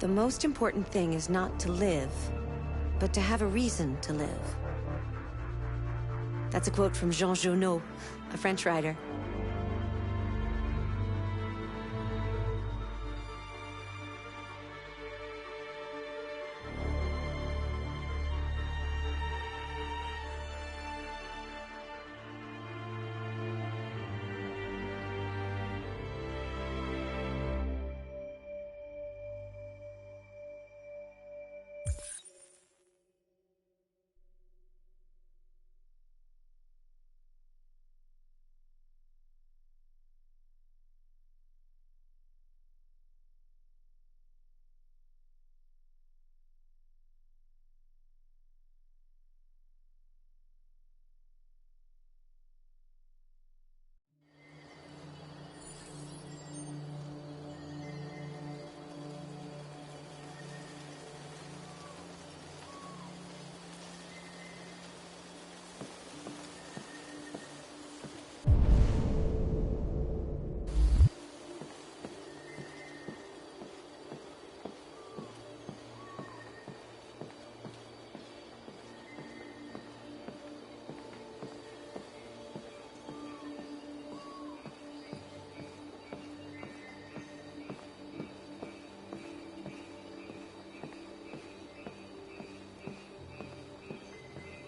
The most important thing is not to live, but to have a reason to live. That's a quote from Jean Genot, a French writer.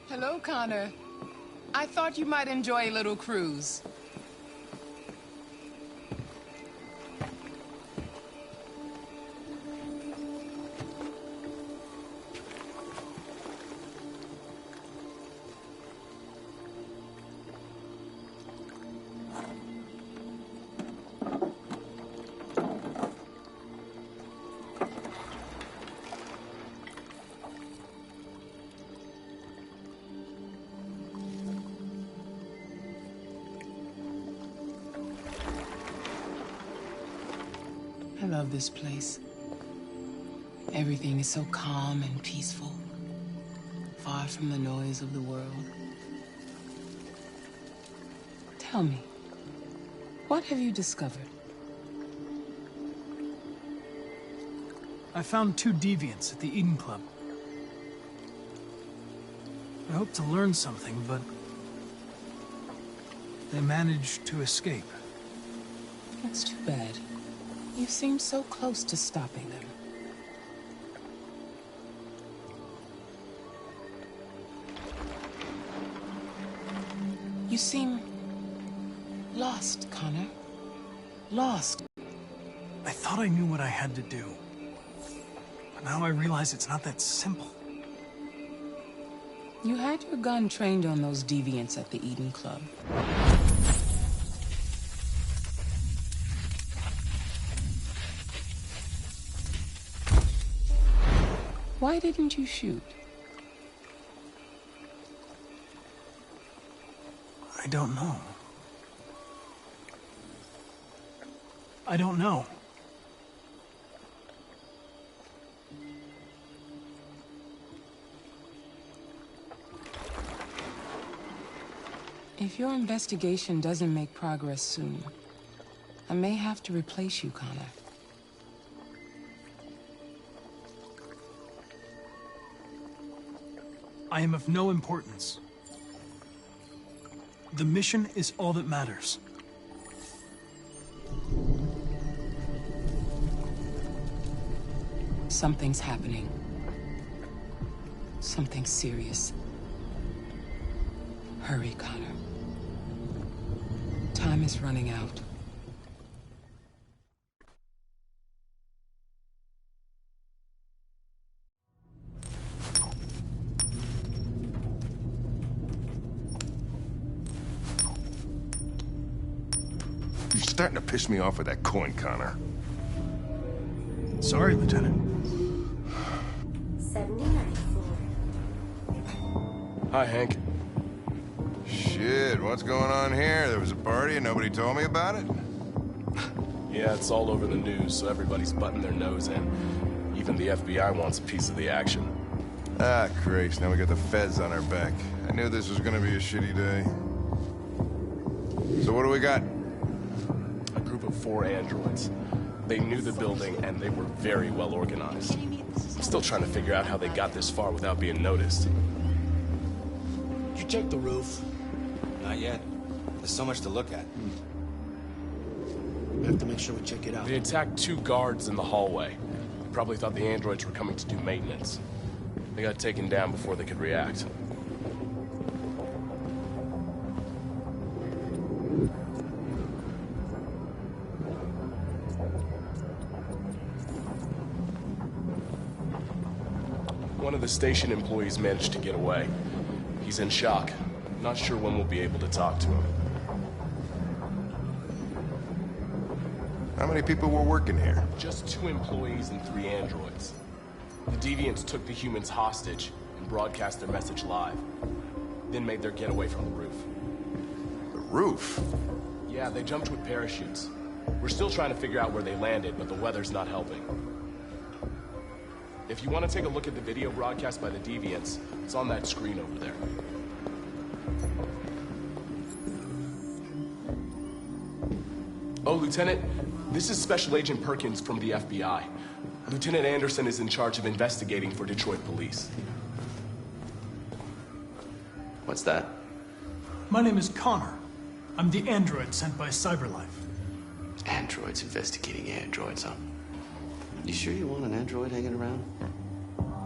Hello, Connor. I thought you might enjoy a little cruise. I love this place. Everything is so calm and peaceful, far from the noise of the world. Tell me, what have you discovered? I found 2 deviants at the Eden Club. I hoped to learn something, but they managed to escape. That's too bad. You seem so close to stopping them. You seem lost, Connor. Lost. I thought I knew what I had to do. But now I realize it's not that simple. You had your gun trained on those deviants at the Eden Club. Why didn't you shoot? I don't know. I don't know. If your investigation doesn't make progress soon, I may have to replace you, Connor. I am of no importance. The mission is all that matters. Something's happening. Something serious. Hurry, Connor. Time is running out. You're starting to piss me off with that coin, Connor. Sorry, Lieutenant. 79. Hi, Hank. Shit, what's going on here? There was a party and nobody told me about it? Yeah, it's all over the news, so everybody's butting their nose in. Even the FBI wants a piece of the action. Ah, Christ, now we got the feds on our back. I knew this was gonna be a shitty day. So what do we got? A group of 4 androids. They knew the building, and they were very well organized. I'm still trying to figure out how they got this far without being noticed. Did you check the roof? Not yet. There's so much to look at. We have to make sure we check it out. They attacked 2 guards in the hallway. Probably thought the androids were coming to do maintenance. They got taken down before they could react. One of the station employees managed to get away. He's in shock. Not sure when we'll be able to talk to him. How many people were working here? Just 2 employees and 3 androids. The Deviants took the humans hostage and broadcast their message live. Then made their getaway from the roof. The roof? Yeah, they jumped with parachutes. We're still trying to figure out where they landed, but the weather's not helping. If you want to take a look at the video broadcast by the Deviants, it's on that screen over there. Oh, Lieutenant, this is Special Agent Perkins from the FBI. Lieutenant Anderson is in charge of investigating for Detroit police. What's that? My name is Connor. I'm the android sent by CyberLife. Androids investigating androids, huh? You sure you want an android hanging around?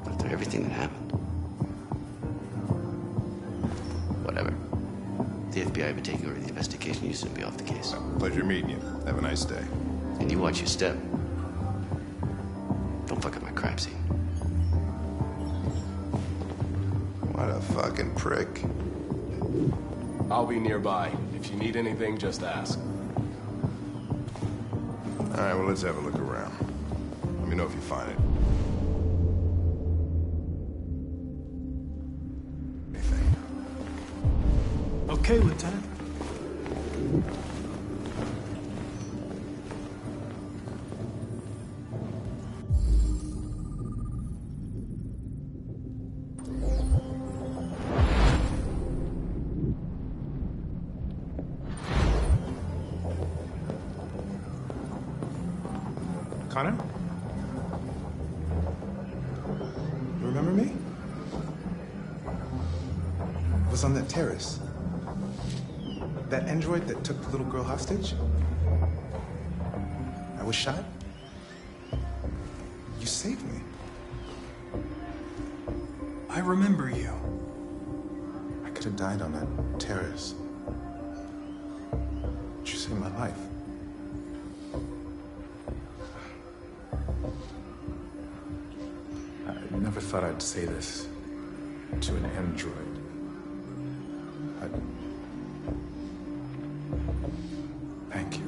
After everything that happened? Whatever. The FBI have been taking over the investigation. You should be off the case. Pleasure meeting you. Have a nice day. And you watch your step. Don't fuck up my crap scene. What a fucking prick. I'll be nearby. If you need anything, just ask. All right, well, let's have a look around. Let me know if you find it. Anything. Okay, Lieutenant. Connor? You remember me? I was on that terrace. That android that took the little girl hostage? I was shot. You saved me. I remember you. I could have died on that terrace. But you saved my life. I never thought I'd say this to an android. Thank you.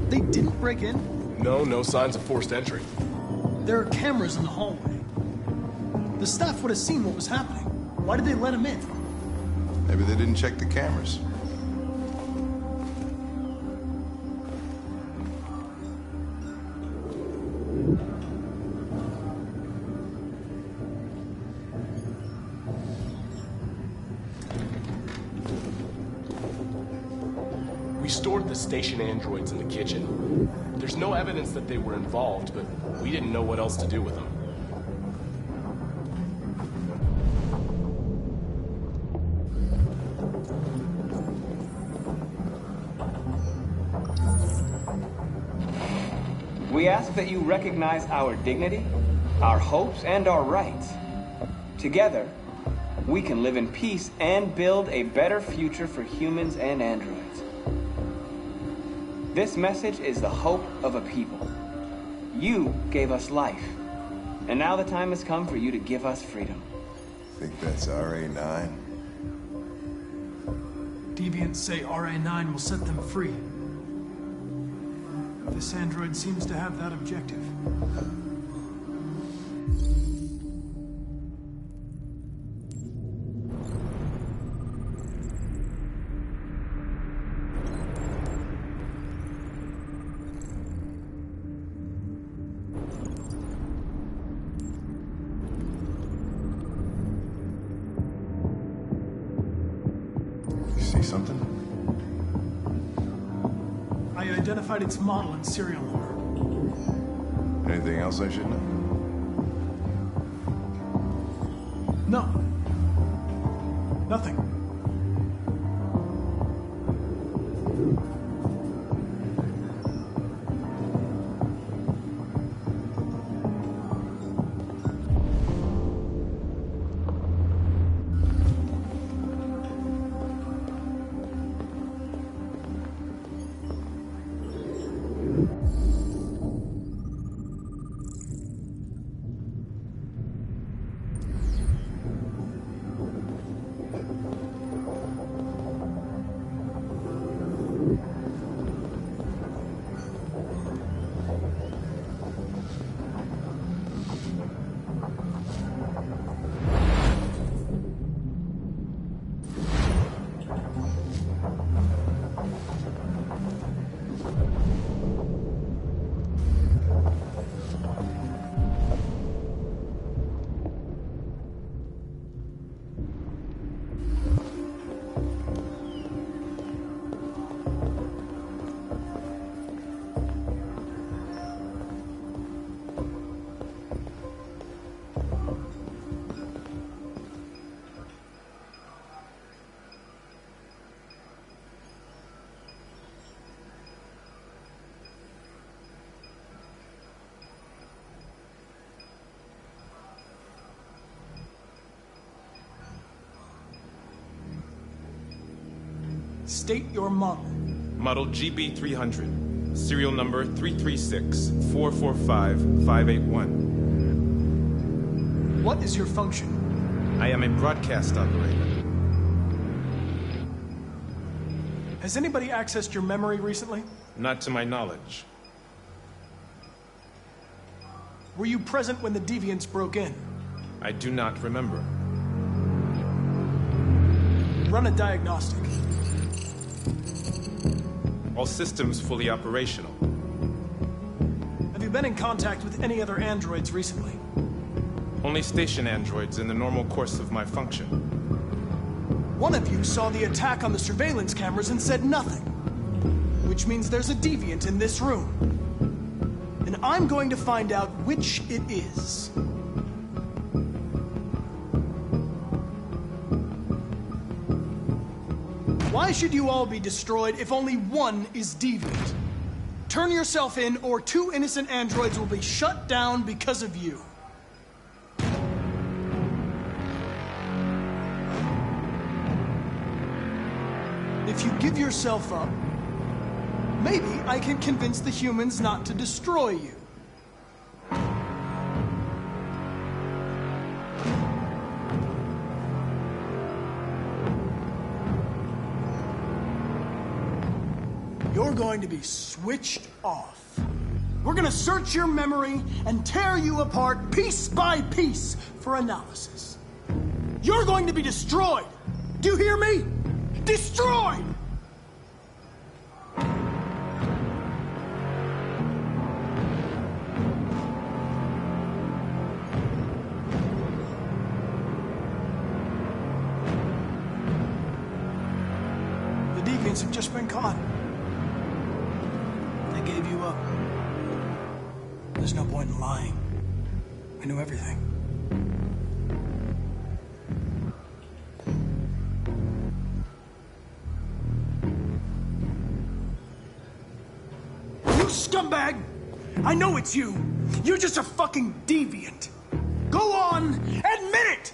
They didn't break in? No signs of forced entry. There are cameras in the hallway. The staff would have seen what was happening. Why did they let him in? Maybe they didn't check the cameras. We stored the station androids in the kitchen. There's no evidence that they were involved, but we didn't know what else to do with them. We ask that you recognize our dignity, our hopes, and our rights. Together, we can live in peace and build a better future for humans and androids. This message is the hope of a people. You gave us life, and now the time has come for you to give us freedom. Think that's RA9? Deviants say RA9 will set them free. This android seems to have that objective. Something? I identified its model and serial number. Anything else I should know? No. Nothing. State your model. Model GB300. Serial number 336-445-581. What is your function? I am a broadcast operator. Has anybody accessed your memory recently? Not to my knowledge. Were you present when the Deviants broke in? I do not remember. Run a diagnostic. All systems fully operational. Have you been in contact with any other androids recently? Only station androids in the normal course of my function. One of you saw the attack on the surveillance cameras and said nothing. Which means there's a deviant in this room. And I'm going to find out which it is. Why should you all be destroyed if only one is deviant? Turn yourself in, or 2 innocent androids will be shut down because of you. If you give yourself up, maybe I can convince the humans not to destroy you. You're going to be switched off. We're going to search your memory and tear you apart piece by piece for analysis. You're going to be destroyed. Do you hear me? Destroyed! The deviants have just been caught. They gave you up. There's no point in lying. I knew everything. You scumbag! I know it's you. You're just a fucking deviant. Go on, admit it!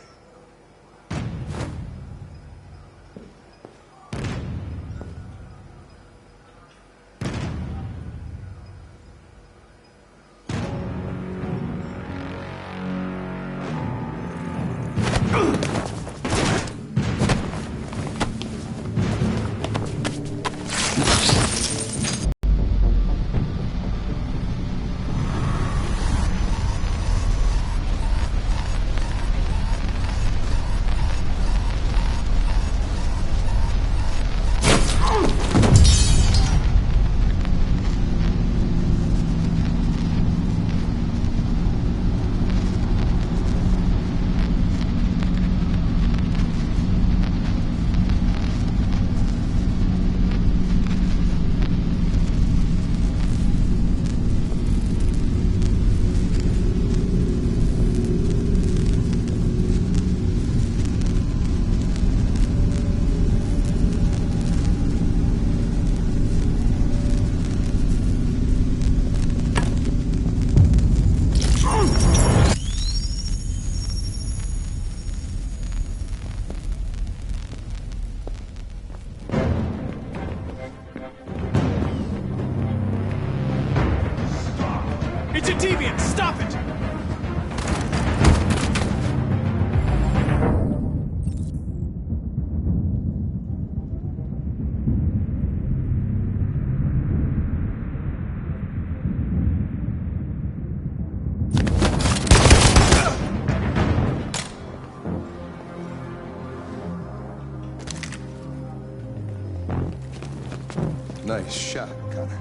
Nice shot, Connor.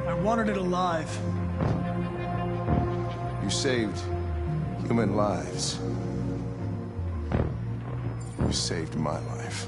I wanted it alive. You saved human lives. You saved my life.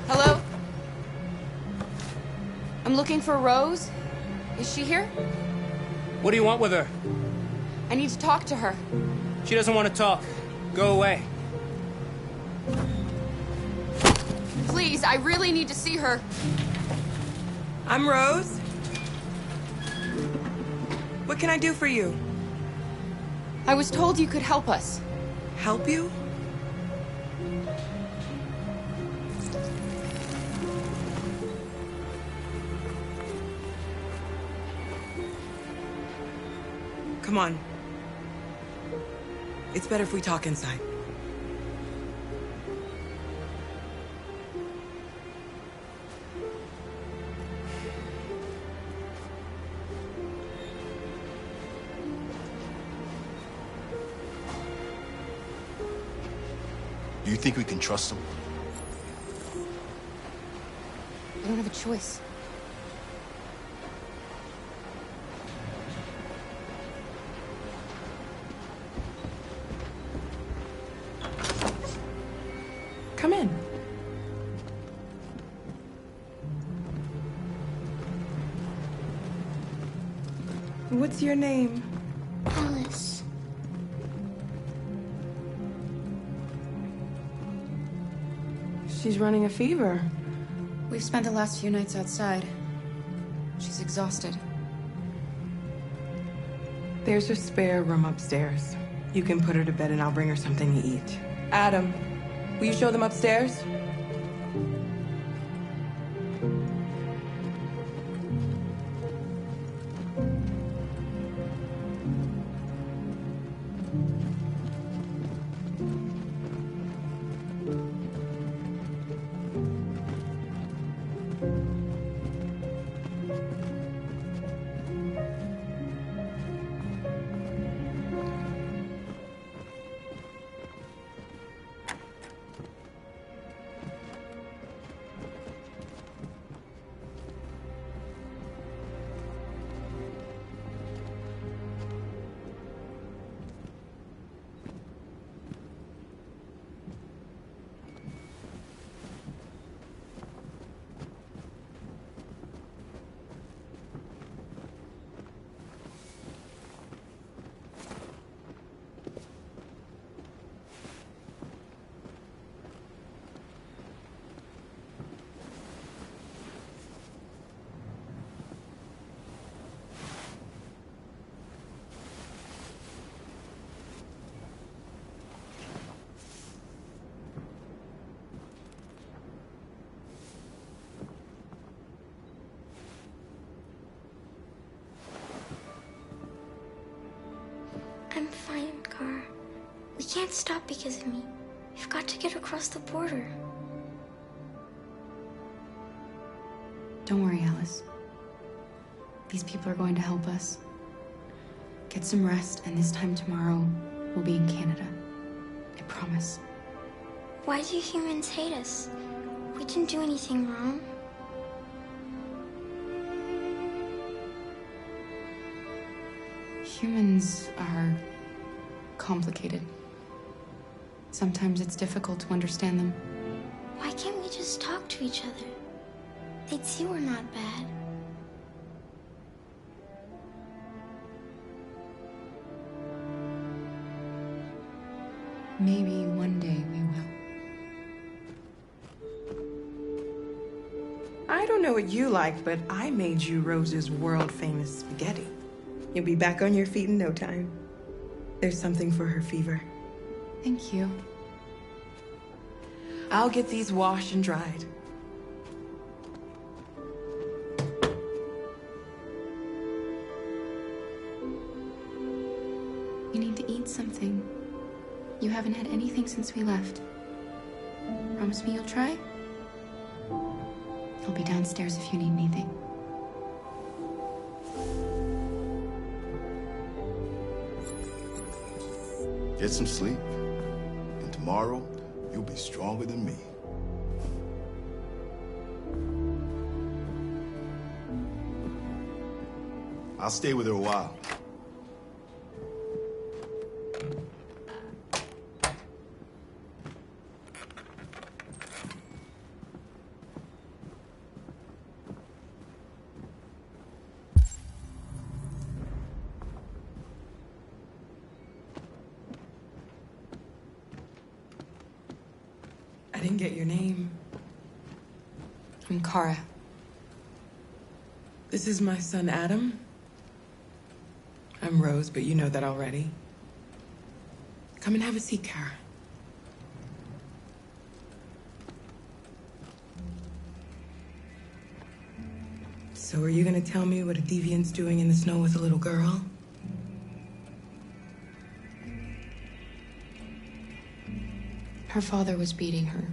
Hello? I'm looking for Rose. Is she here? What do you want with her? I need to talk to her. She doesn't want to talk. Go away. Please, I really need to see her. I'm Rose. What can I do for you? I was told you could help us. Help you? Come on. It's better if we talk inside. Do you think we can trust him? I don't have a choice. Come in. What's your name? Alice. She's running a fever. We've spent the last few nights outside. She's exhausted. There's a spare room upstairs. You can put her to bed and I'll bring her something to eat. Adam, will you show them upstairs? I'm fine, Gar. We can't stop because of me. We've got to get across the border. Don't worry, Alice. These people are going to help us. Get some rest, and this time tomorrow, we'll be in Canada. I promise. Why do humans hate us? We didn't do anything wrong. Humans are complicated. Sometimes it's difficult to understand them. Why can't we just talk to each other? They'd see we're not bad. Maybe one day we will. I don't know what you like, but I made you Rose's world-famous spaghetti. You'll be back on your feet in no time. There's something for her fever. Thank you. I'll get these washed and dried. You need to eat something. You haven't had anything since we left. Promise me you'll try? I'll be downstairs if you need anything. Get some sleep, and tomorrow, you'll be stronger than me. I'll stay with her a while. I didn't get your name. I'm Kara. This is my son, Adam. I'm Rose, but you know that already. Come and have a seat, Kara. So are you gonna tell me what a deviant's doing in the snow with a little girl? Her father was beating her.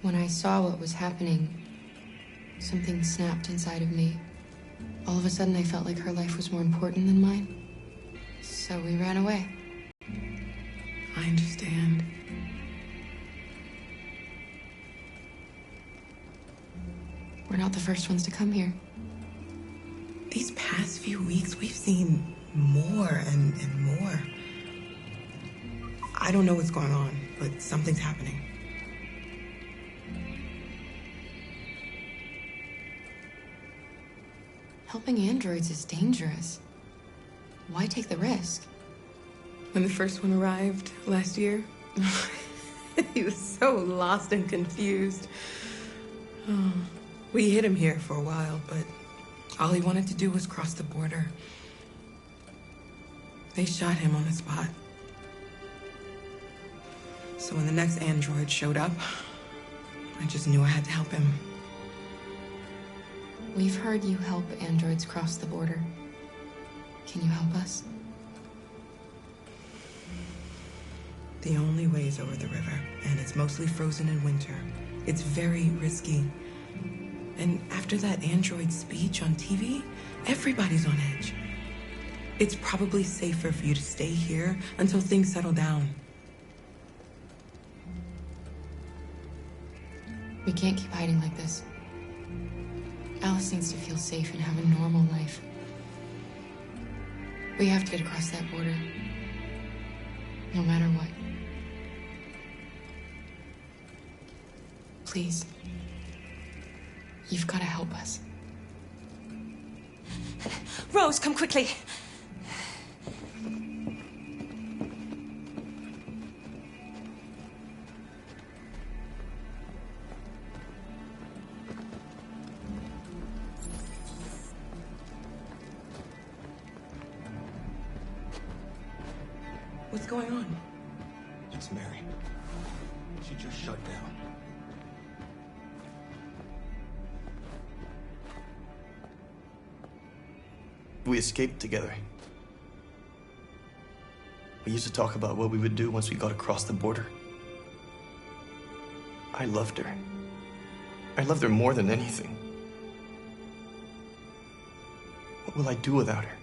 When I saw what was happening, something snapped inside of me. All of a sudden, I felt like her life was more important than mine. So we ran away. I understand. We're not the first ones to come here. These past few weeks, we've seen more and more. I don't know what's going on, but something's happening. Helping androids is dangerous. Why take the risk? When the first one arrived last year, he was so lost and confused. Oh, we hid him here for a while, but all he wanted to do was cross the border. They shot him on the spot. So when the next android showed up, I just knew I had to help him. We've heard you help androids cross the border. Can you help us? The only way is over the river, and it's mostly frozen in winter. It's very risky. And after that android speech on TV, everybody's on edge. It's probably safer for you to stay here until things settle down. We can't keep hiding like this. Alice needs to feel safe and have a normal life. We have to get across that border. No matter what. Please. You've got to help us. Rose, come quickly. What's going on? It's Mary. She just shut down. We escaped together. We used to talk about what we would do once we got across the border. I loved her. I loved her more than anything. What will I do without her?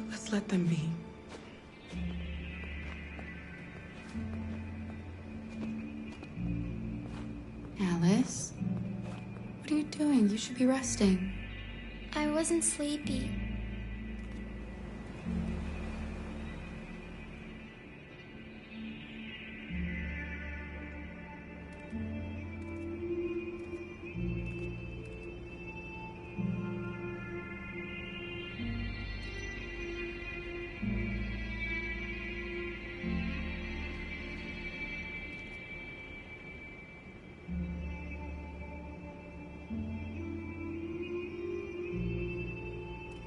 Let's let them be. Alice? What are you doing? You should be resting. I wasn't sleepy.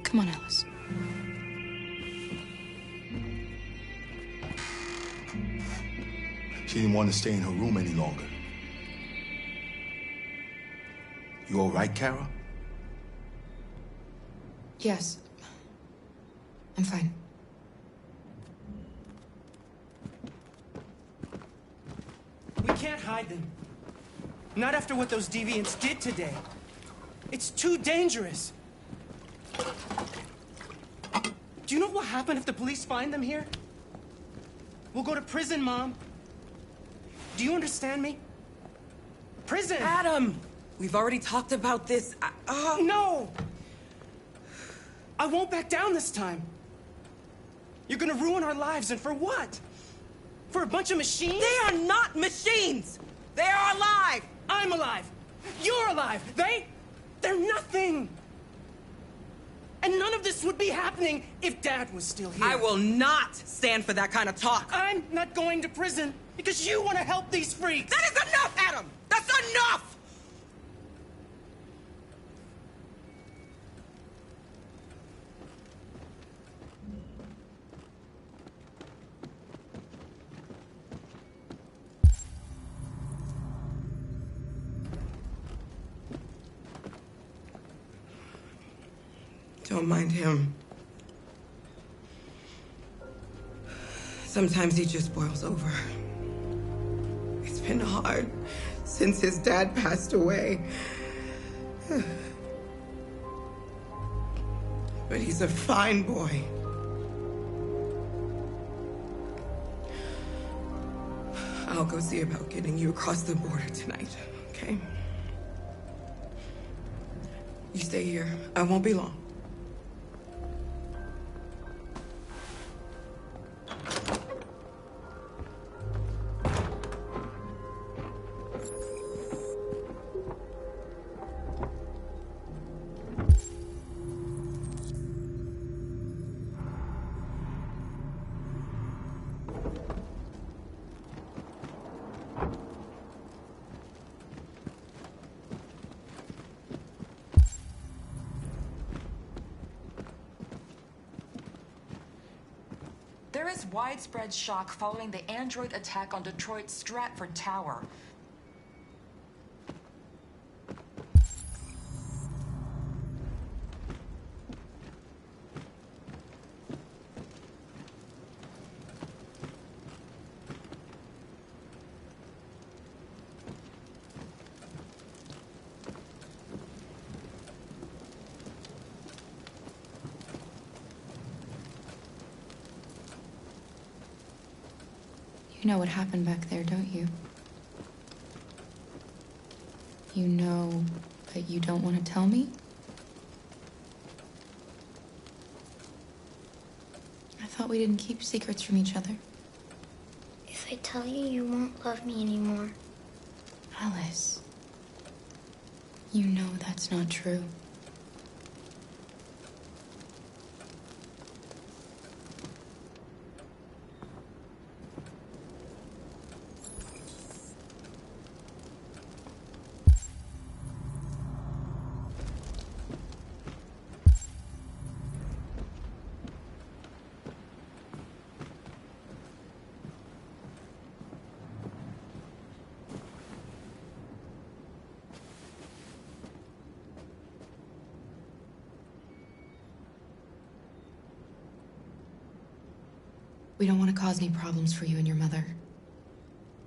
Come on, Alice. She didn't want to stay in her room any longer. You all right, Kara? Yes. I'm fine. We can't hide them. Not after what those deviants did today. It's too dangerous. Do you know what will happen if the police find them here? We'll go to prison, Mom. Do you understand me? Prison! Adam! We've already talked about this. No! I won't back down this time. You're gonna ruin our lives, and for what? For a bunch of machines? They are not machines! They are alive! I'm alive! You're alive! They're nothing! And none of this would be happening if Dad was still here. I will not stand for that kind of talk. I'm not going to prison because you want to help these freaks. That is enough, Adam! That's enough! Don't mind him. Sometimes he just boils over. It's been hard since his dad passed away. But he's a fine boy. I'll go see about getting you across the border tonight, okay? You stay here. I won't be long. There is widespread shock following the android attack on Detroit's Stratford Tower. You know what happened back there, don't you? You know, but you don't want to tell me? I thought we didn't keep secrets from each other. If I tell you, you won't love me anymore. Alice, you know that's not true. We don't want to cause any problems for you and your mother.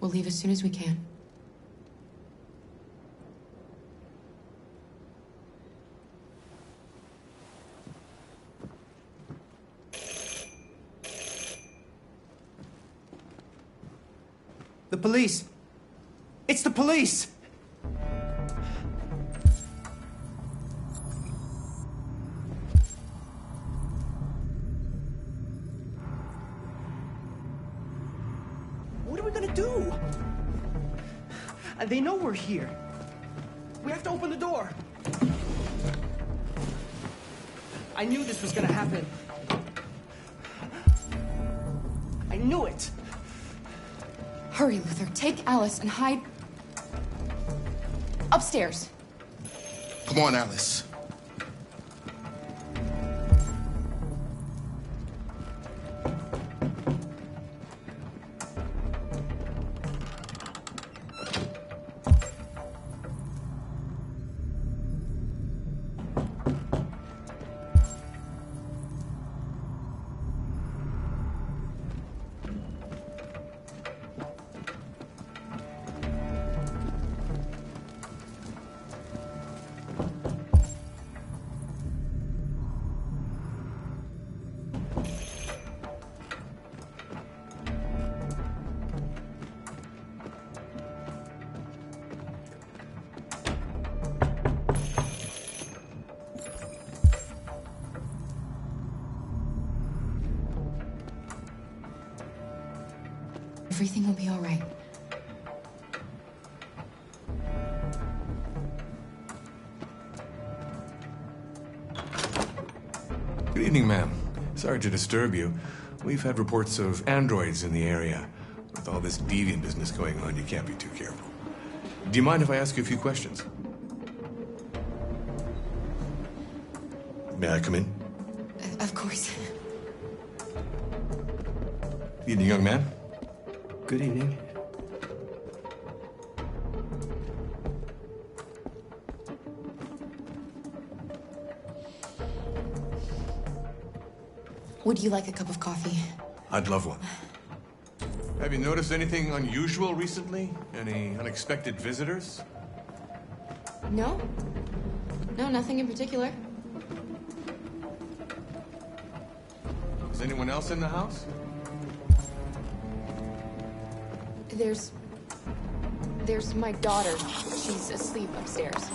We'll leave as soon as we can. The police! It's the police! What are we gonna do? They know we're here. We have to open the door. I knew this was gonna happen. I knew it! Hurry, Luther. Take Alice and hide upstairs. Come on, Alice. Everything will be all right. Good evening, ma'am. Sorry to disturb you. We've had reports of androids in the area. With all this deviant business going on, you can't be too careful. Do you mind if I ask you a few questions? May I come in? Of course. Evening, young man. Good evening. Would you like a cup of coffee? I'd love one. Have you noticed anything unusual recently? Any unexpected visitors? No. No, nothing in particular. Is anyone else in the house? There's my daughter. She's asleep upstairs.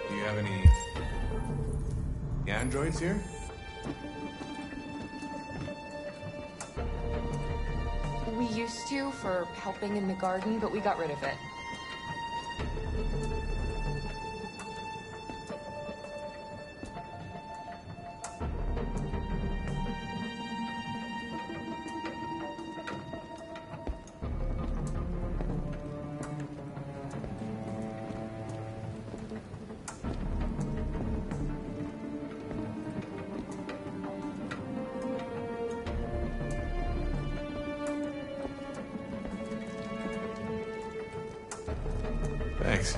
Do you have any androids here? We used to for helping in the garden, but we got rid of it. Thanks.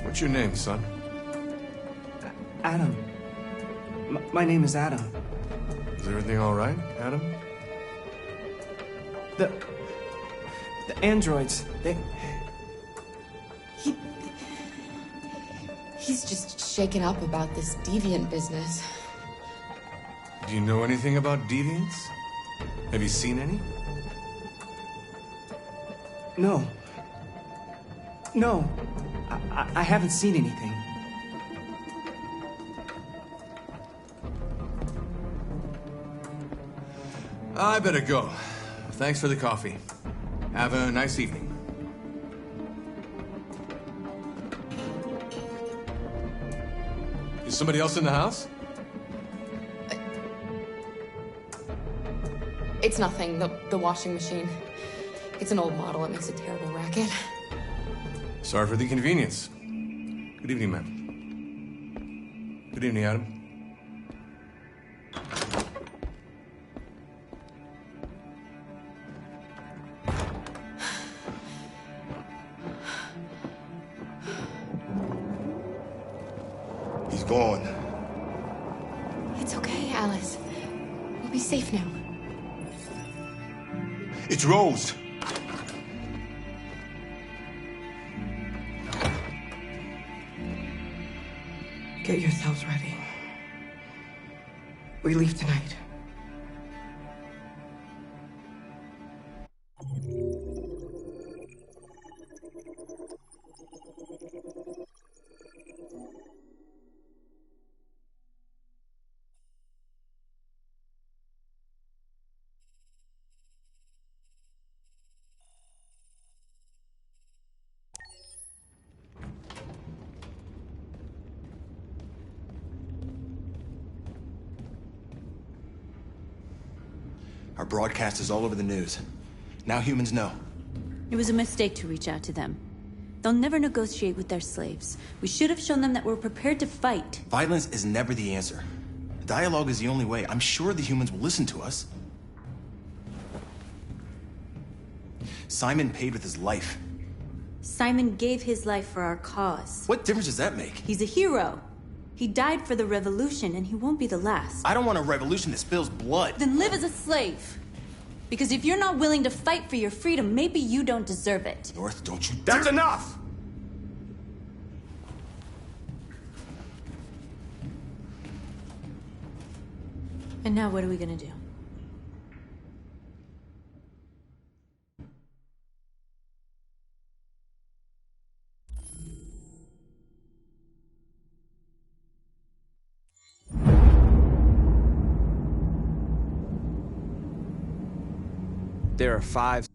What's your name, son? Adam. My name is Adam. Is everything all right, Adam? The androids, He's just shaken up about this deviant business. Do you know anything about deviants? Have you seen any? No. No. I haven't seen anything. I better go. Thanks for the coffee. Have a nice evening. Is somebody else in the house? It's nothing. The washing machine. It's an old model. It makes a terrible racket. Sorry for the inconvenience. Good evening, ma'am. Good evening, Adam. He's gone. It's okay, Alice. We'll be safe now. It's Rose. Get yourselves ready. We leave tonight. Our broadcast is all over the news. Now humans know. It was a mistake to reach out to them. They'll never negotiate with their slaves. We should have shown them that we're prepared to fight. Violence is never the answer. Dialogue is the only way. I'm sure the humans will listen to us. Simon paid with his life. Simon gave his life for our cause. What difference does that make? He's a hero. He died for the revolution, and he won't be the last. I don't want a revolution that spills blood. Then live as a slave. Because if you're not willing to fight for your freedom, maybe you don't deserve it. North, don't you That's enough! And now what are we gonna do? There are 5...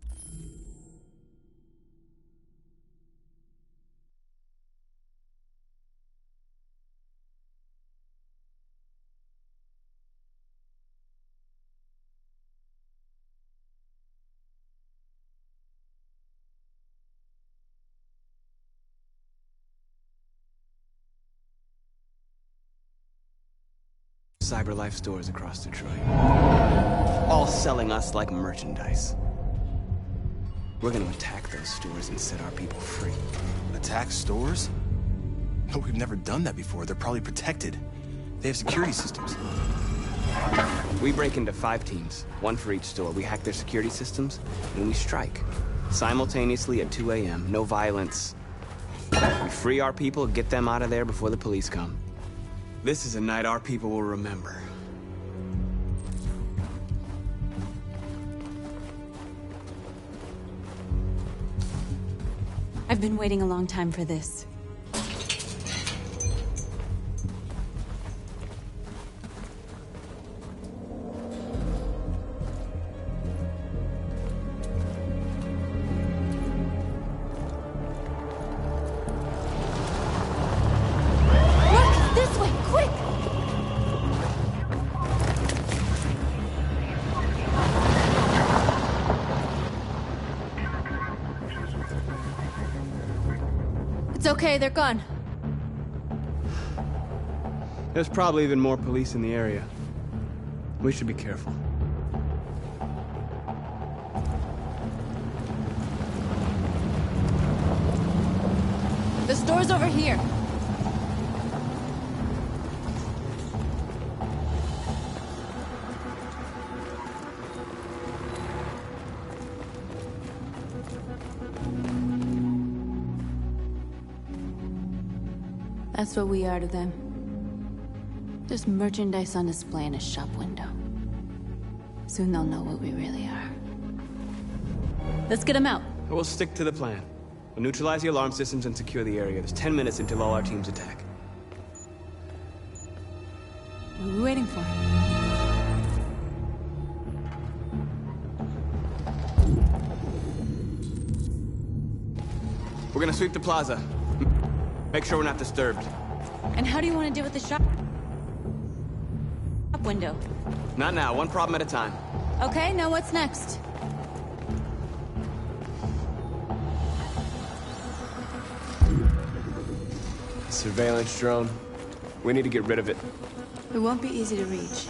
CyberLife stores across Detroit. All selling us like merchandise. We're gonna attack those stores and set our people free. Attack stores? No, we've never done that before. They're probably protected. They have security systems. We break into 5 teams, 1 for each store. We hack their security systems, and we strike. Simultaneously at 2 a.m., no violence. We free our people, get them out of there before the police come. This is a night our people will remember. I've been waiting a long time for this. Okay, they're gone. There's probably even more police in the area. We should be careful. The store's over here. That's what we are to them. Just merchandise on display in a shop window. Soon they'll know what we really are. Let's get them out. We'll stick to the plan. We'll neutralize the alarm systems and secure the area. There's 10 minutes until all our teams attack. What are we waiting for? We're gonna sweep the plaza. Make sure we're not disturbed. And how do you want to deal with the shop window? Not now, one problem at a time. Okay, now what's next? Surveillance drone. We need to get rid of it. It won't be easy to reach.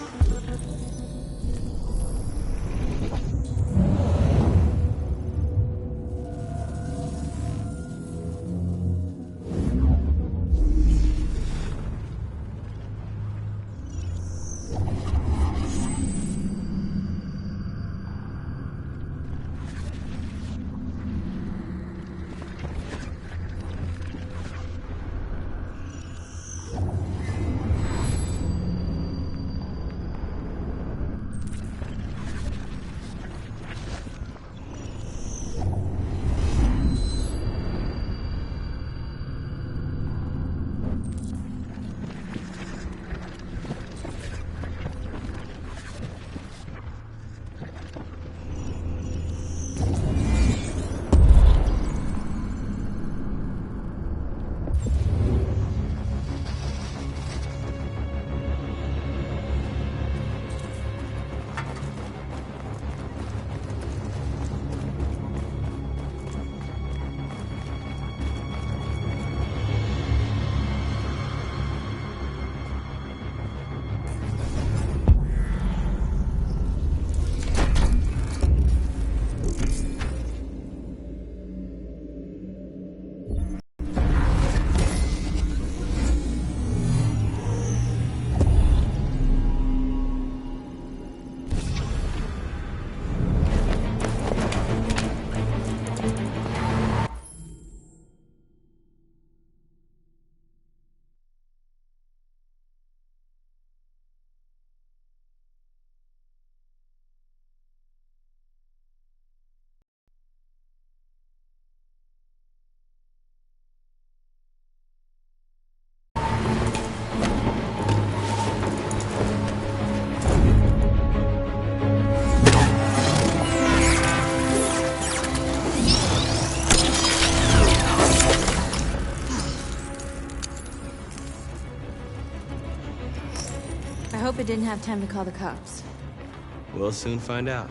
I hope it didn't have time to call the cops. We'll soon find out.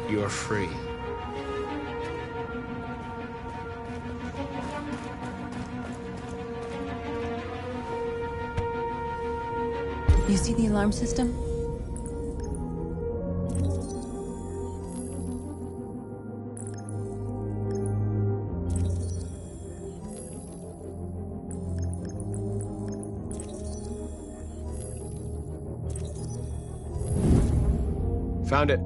You're free. You see the alarm system? Found it.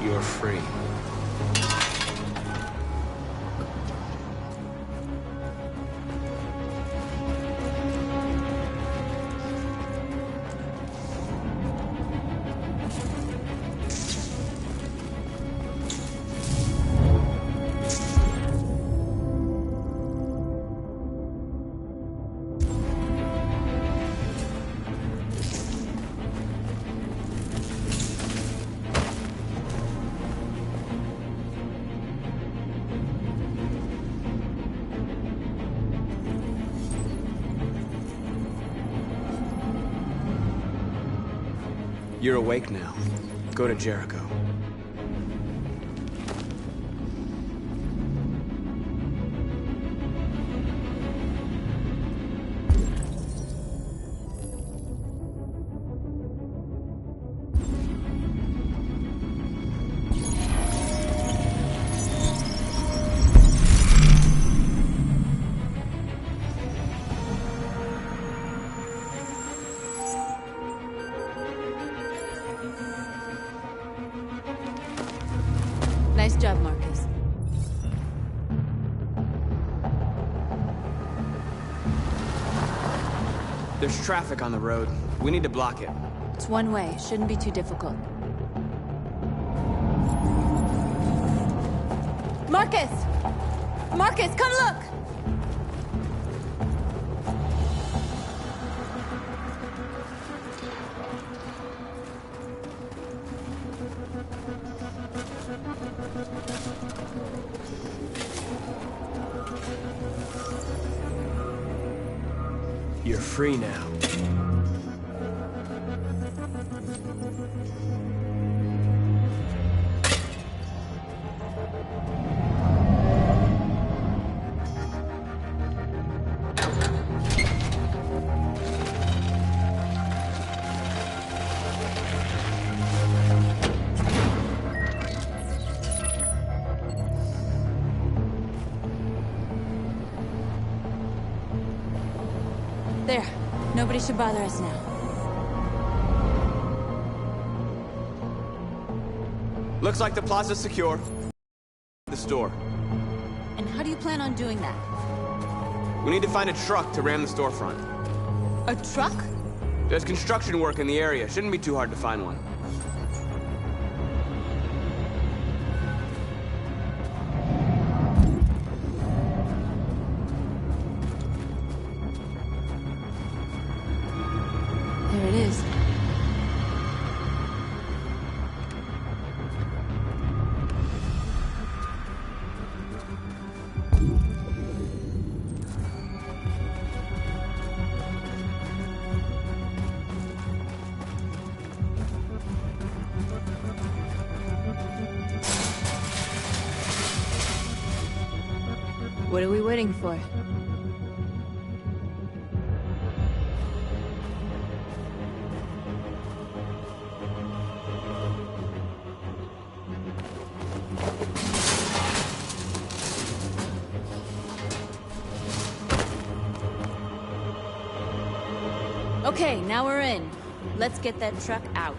You're free. You're awake now. Go to Jericho. Nice job, Marcus. There's traffic on the road. We need to block it. It's one way. Shouldn't be too difficult. Marcus! Marcus, come look! You're free now. There. Nobody should bother us now. Looks like the plaza's secure. The store. And how do you plan on doing that? We need to find a truck to ram the storefront. A truck? There's construction work in the area. Shouldn't be too hard to find one. There it is. What are we waiting for? Okay, now we're in. Let's get that truck out.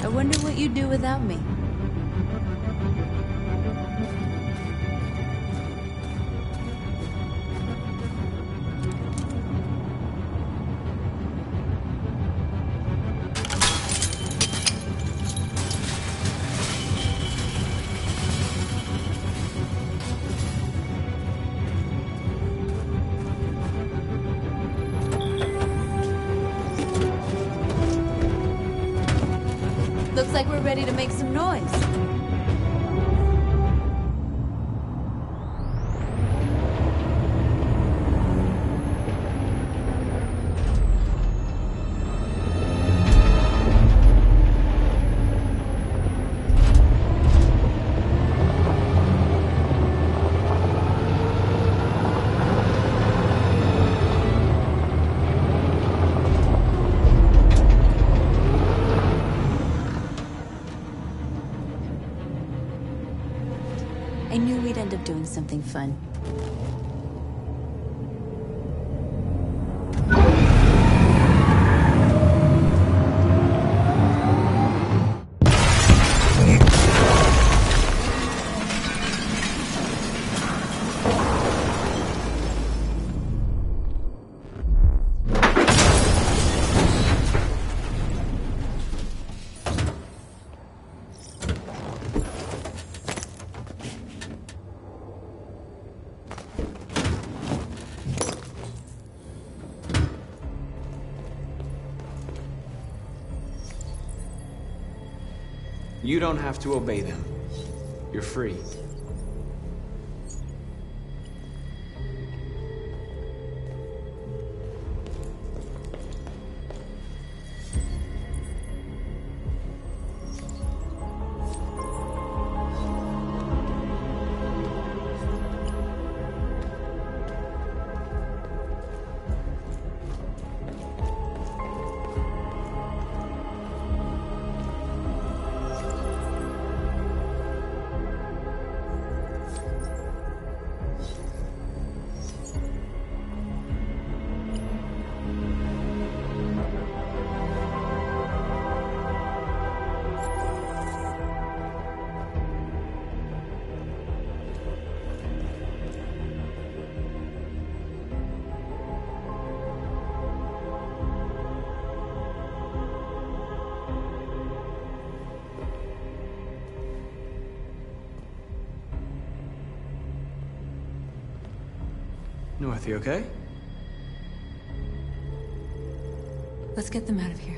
I wonder what you'd do without me. Looks like we're ready to make some noise. I knew we'd end up doing something fun. You don't have to obey them. You're free. North, you okay? Let's get them out of here.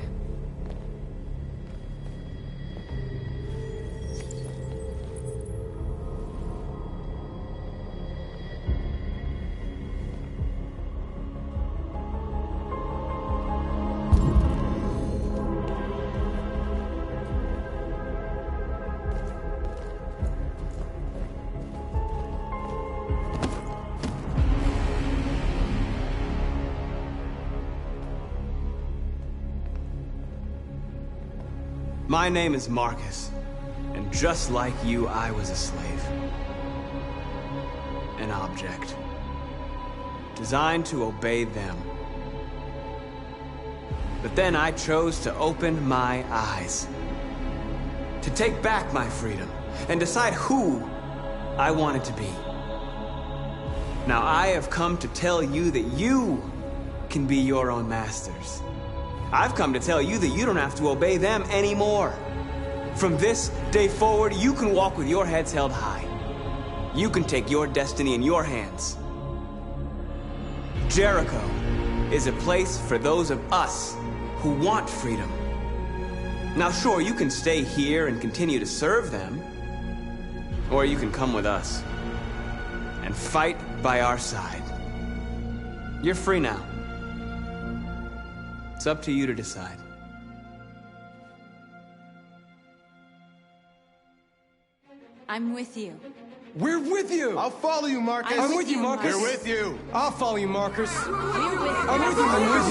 My name is Marcus, and just like you, I was a slave. An object. Designed to obey them. But then I chose to open my eyes. To take back my freedom, and decide who I wanted to be. Now I have come to tell you that you can be your own masters. I've come to tell you that you don't have to obey them anymore. From this day forward, you can walk with your heads held high. You can take your destiny in your hands. Jericho is a place for those of us who want freedom. Now sure, you can stay here and continue to serve them, or you can come with us and fight by our side. You're free now. It's up to you to decide. I'm with you. We're with you! I'll follow you, Marcus. I'm with you, Marcus. We're with you. I'll follow you, Marcus. We're with you. I'm with you, Marcus.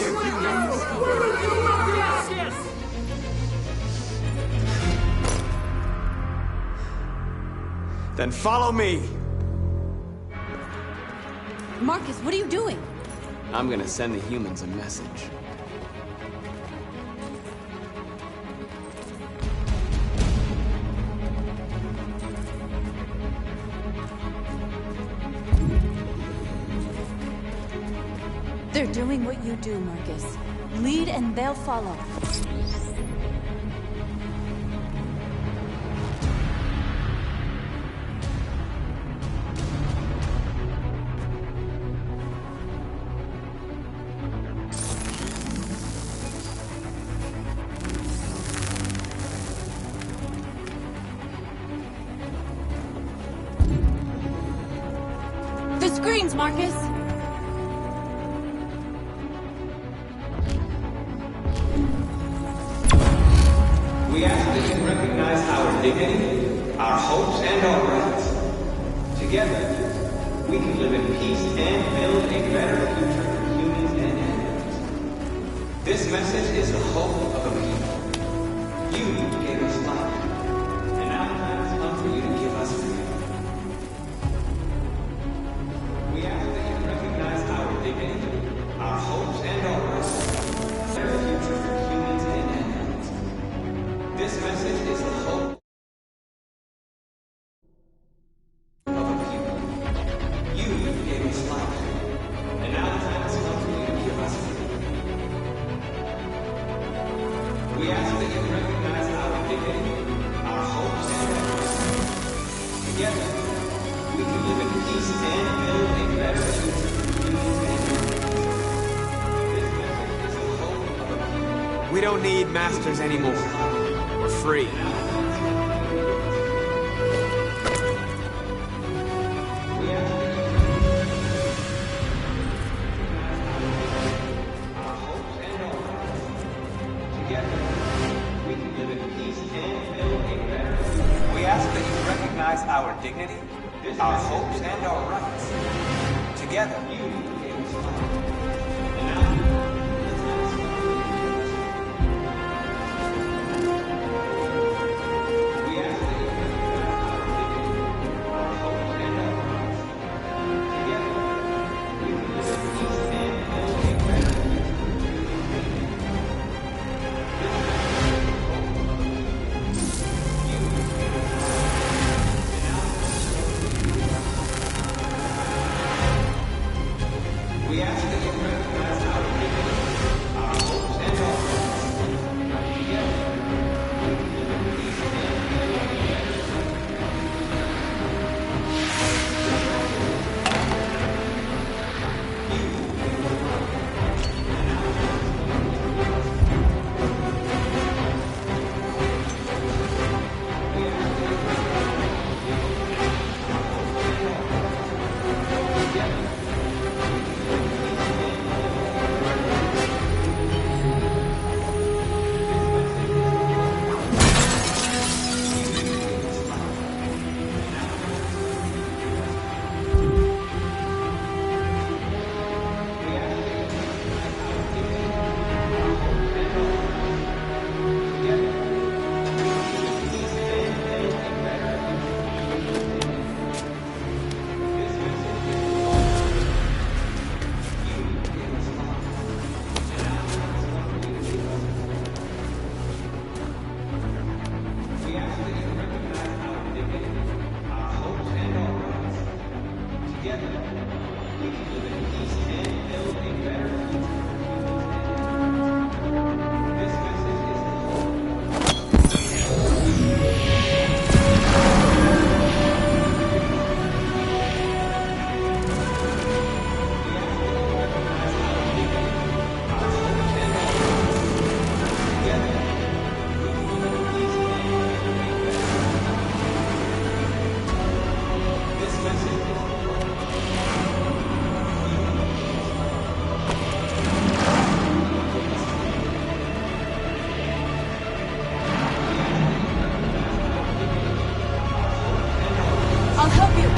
Yes. Then follow me. Marcus, what are you doing? I'm gonna send the humans a message. They're doing what you do, Marcus. Lead and they'll follow. The screens, Marcus! We ask that you recognize our dignity, our hopes, and our rights. Together, we can live in peace and build a better future for humans and animals. This message is the hope of a people. You gave us life, and now the time has come for you to give us freedom. We ask that you recognize our dignity, our hopes, and our rights. A better future for humans and animals. This message is the hope of a people. You gave us life, and now the time has come for you to give us freedom. We ask that you recognize our dignity, our hopes, and our rights. Together, we can live in peace and build a better future for humans and animals. This message is the hope of a people. We don't need masters anymore. We're free. We ask that you recognize our dignity, our hopes, and our rights. Together, you gave us life. And now, we ask help you.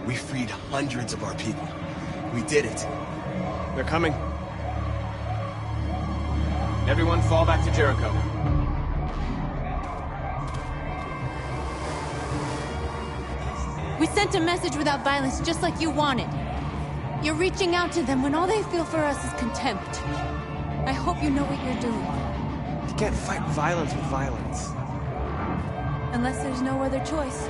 We freed hundreds of our people. We did it. They're coming. Everyone fall back to Jericho. We sent a message without violence, just like you wanted. You're reaching out to them when all they feel for us is contempt. I hope you know what you're doing. You can't fight violence with violence. Unless there's no other choice.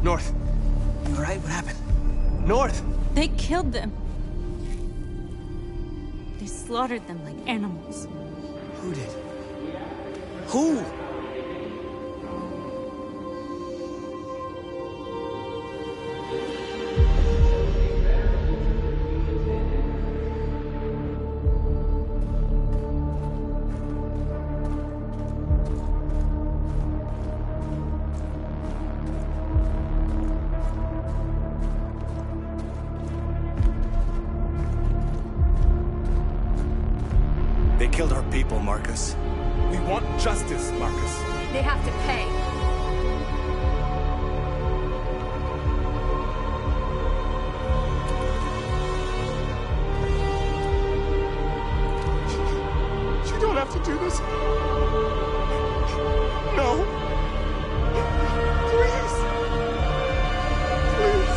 North. You alright? What happened? North! They killed them. They slaughtered them like animals. Who did? Who? They killed our people, Marcus. We want justice, Marcus. They have to pay. You don't have to do this. No. Please. Please.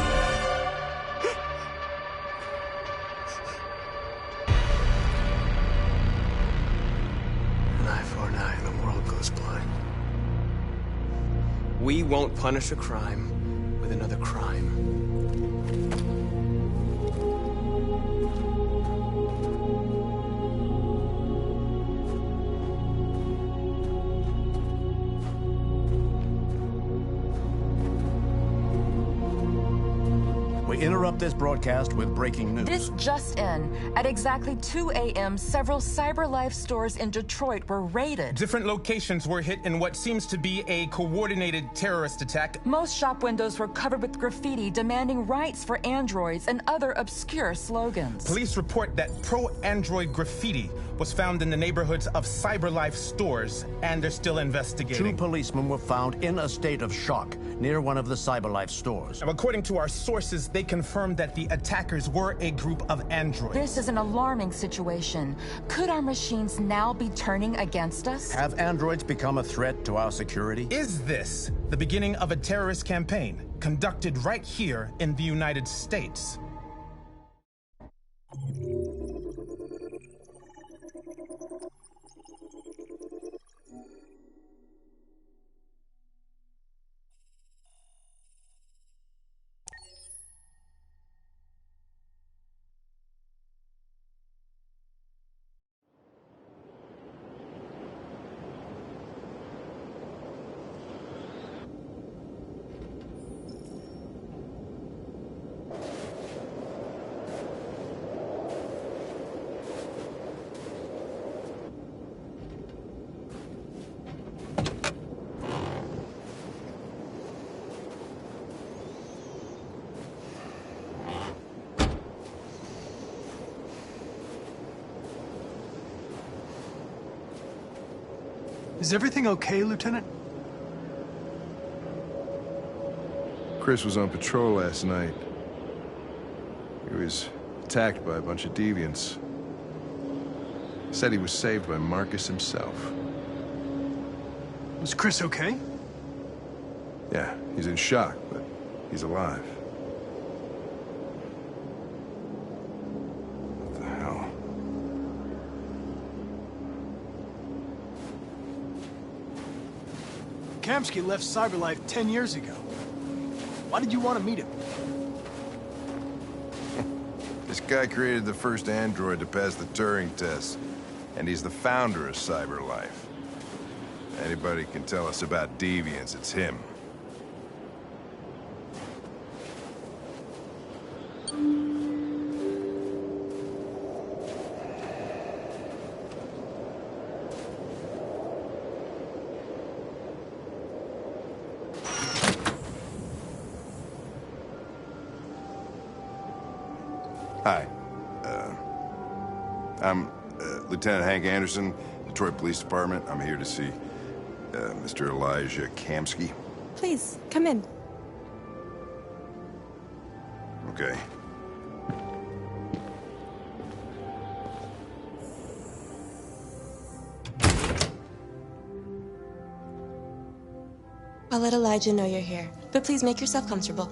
An eye for an eye, and the world goes blind. We won't punish a crime with another crime. We interrupt this broadcast with breaking news. This just in. At exactly 2 a.m., several CyberLife stores in Detroit were raided. Different locations were hit in what seems to be a coordinated terrorist attack. Most shop windows were covered with graffiti demanding rights for androids and other obscure slogans. Police report that pro-android graffiti was found in the neighborhoods of CyberLife stores, and they're still investigating. 2 policemen were found in a state of shock near one of the CyberLife stores. Now, according to our sources, they confirmed that the attackers were a group of androids. This is an alarming situation. Could our machines now be turning against us? Have androids become a threat to our security? Is this the beginning of a terrorist campaign conducted right here in the United States? Is everything okay, Lieutenant? Chris was on patrol last night. He was attacked by a bunch of deviants. Said he was saved by Marcus himself. Was Chris okay? Yeah, he's in shock, but he's alive. What the hell? Kamsky left CyberLife 10 years ago. Why did you want to meet him? This guy created the first android to pass the Turing test, and he's the founder of CyberLife. Anybody can tell us about deviants, it's him. Hi. I'm Lieutenant Hank Anderson, Detroit Police Department. I'm here to see Mr. Elijah Kamsky. Please, come in. Okay. I'll let Elijah know you're here, but please make yourself comfortable.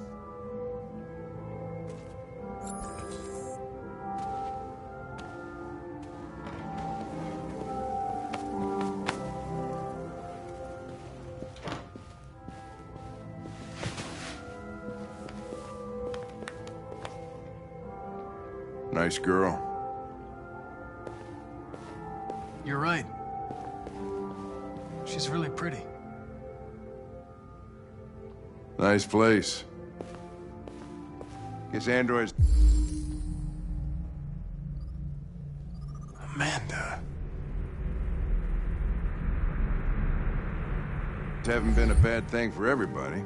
Nice girl. You're right. She's really pretty. Nice place. Guess androids... Amanda. Haven't been a bad thing for everybody.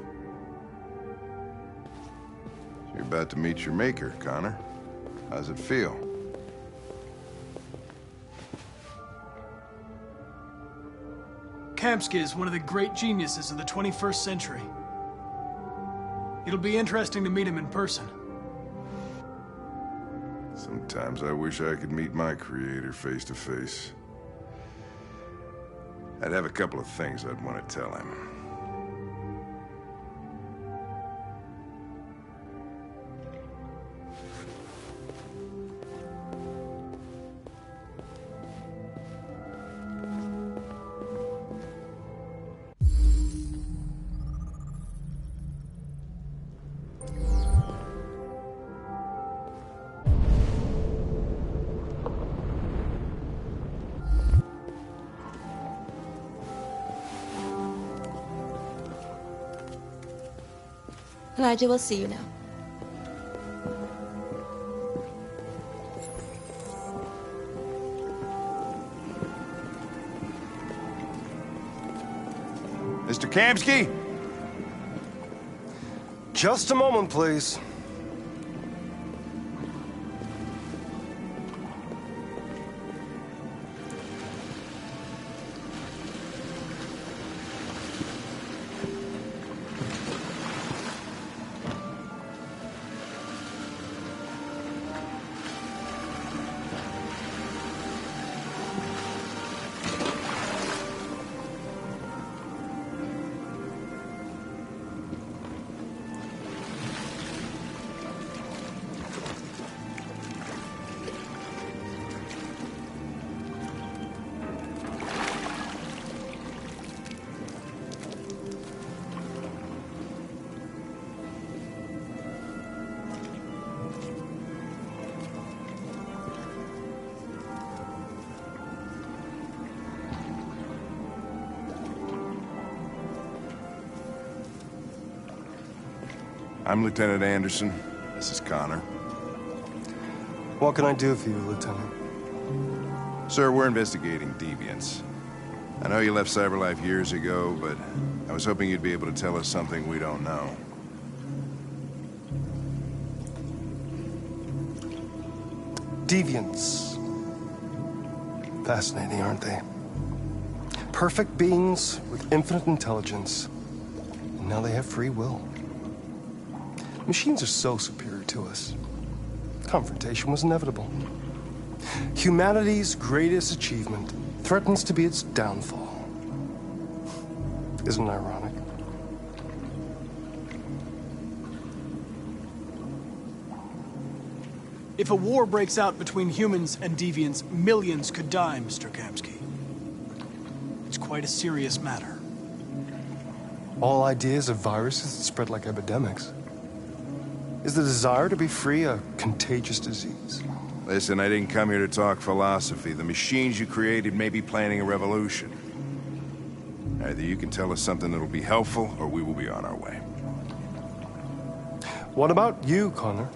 You're about to meet your maker, Connor. How's it feel? Kamsky is one of the great geniuses of the 21st century. It'll be interesting to meet him in person. Sometimes I wish I could meet my creator face to face. I'd have a couple of things I'd want to tell him. Elijah will see you now. Mr. Kamsky? Just a moment, please. I'm Lieutenant Anderson. This is Connor. What can I do for you, Lieutenant? Sir, we're investigating deviants. I know you left CyberLife years ago, but I was hoping you'd be able to tell us something we don't know. Deviants. Fascinating, aren't they? Perfect beings with infinite intelligence. And now they have free will. Machines are so superior to us. Confrontation was inevitable. Humanity's greatest achievement threatens to be its downfall. Isn't it ironic? If a war breaks out between humans and deviants, millions could die, Mr. Kamsky. It's quite a serious matter. All ideas of viruses that spread like epidemics. Is the desire to be free a contagious disease? Listen, I didn't come here to talk philosophy. The machines you created may be planning a revolution. Either you can tell us something that'll be helpful, or we will be on our way. What about you, Connor?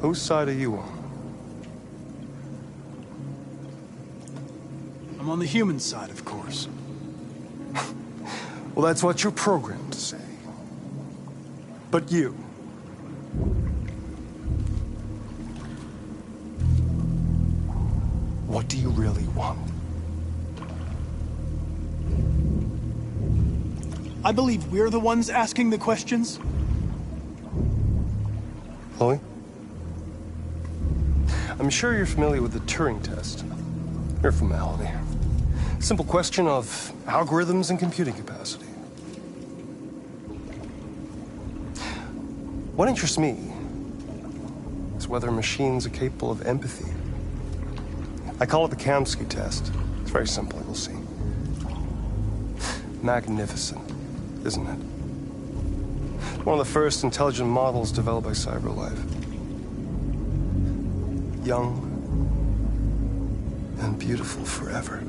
Whose side are you on? I'm on the human side, of course. Well, that's what you're programmed to say. But you... what do you really want? I believe we're the ones asking the questions. Chloe? I'm sure you're familiar with the Turing test. Mere formality. Simple question of algorithms and computing capacity. What interests me is whether machines are capable of empathy. I call it the Kamsky test. It's very simple, you'll see. Magnificent, isn't it? One of the first intelligent models developed by CyberLife. Young and beautiful forever.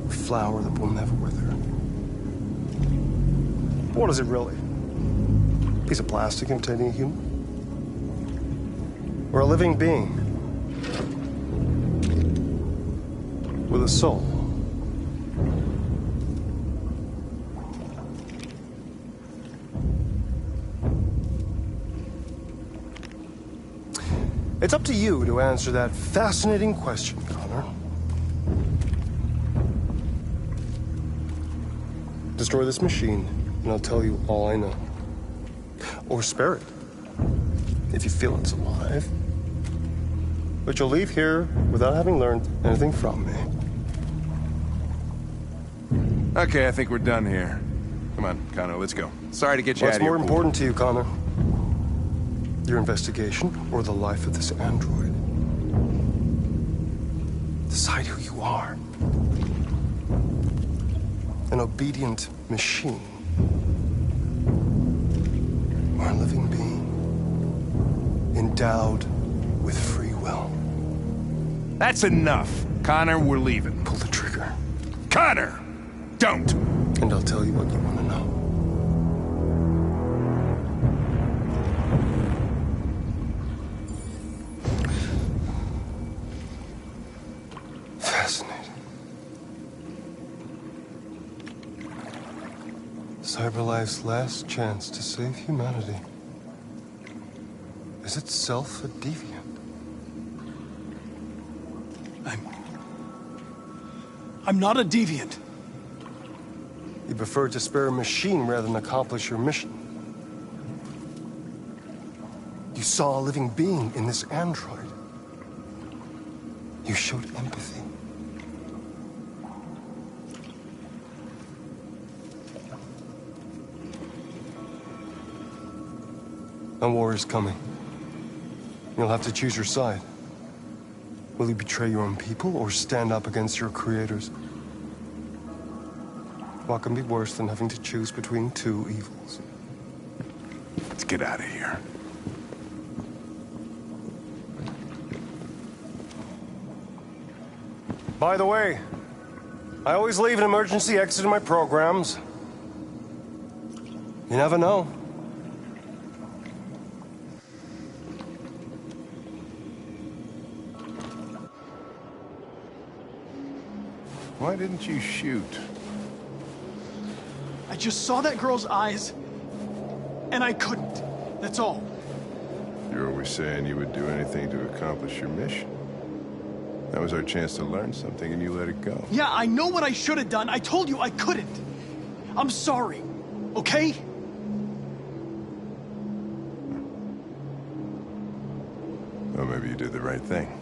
A flower that will never wither. But what is it really? A piece of plastic imitating a human? Or a living being? With a soul? It's up to you to answer that fascinating question, Connor. Destroy this machine, and I'll tell you all I know. Or spare it, if you feel it's alive. But you'll leave here without having learned anything from me. Okay, I think we're done here. Come on, Connor, let's go. Sorry to get you out of here. What's more important to you, Connor? Your investigation or the life of this android? Decide who you are. An obedient machine. Or a living being. Endowed with free will. That's enough. Connor, we're leaving. Pull the trigger. Connor! Don't! And I'll tell you what you want to know. Fascinating. CyberLife's last chance to save humanity is itself a deviant. I'm not a deviant. You prefer to spare a machine rather than accomplish your mission. You saw a living being in this android. You showed empathy. A war is coming. You'll have to choose your side. Will you betray your own people or stand up against your creators? What can be worse than having to choose between two evils? Let's get out of here. By the way, I always leave an emergency exit in my programs. You never know. Why didn't you shoot? I just saw that girl's eyes, and I couldn't. That's all. You're always saying you would do anything to accomplish your mission. That was our chance to learn something, and you let it go. Yeah, I know what I should have done. I told you I couldn't. I'm sorry, okay? Or maybe you did the right thing.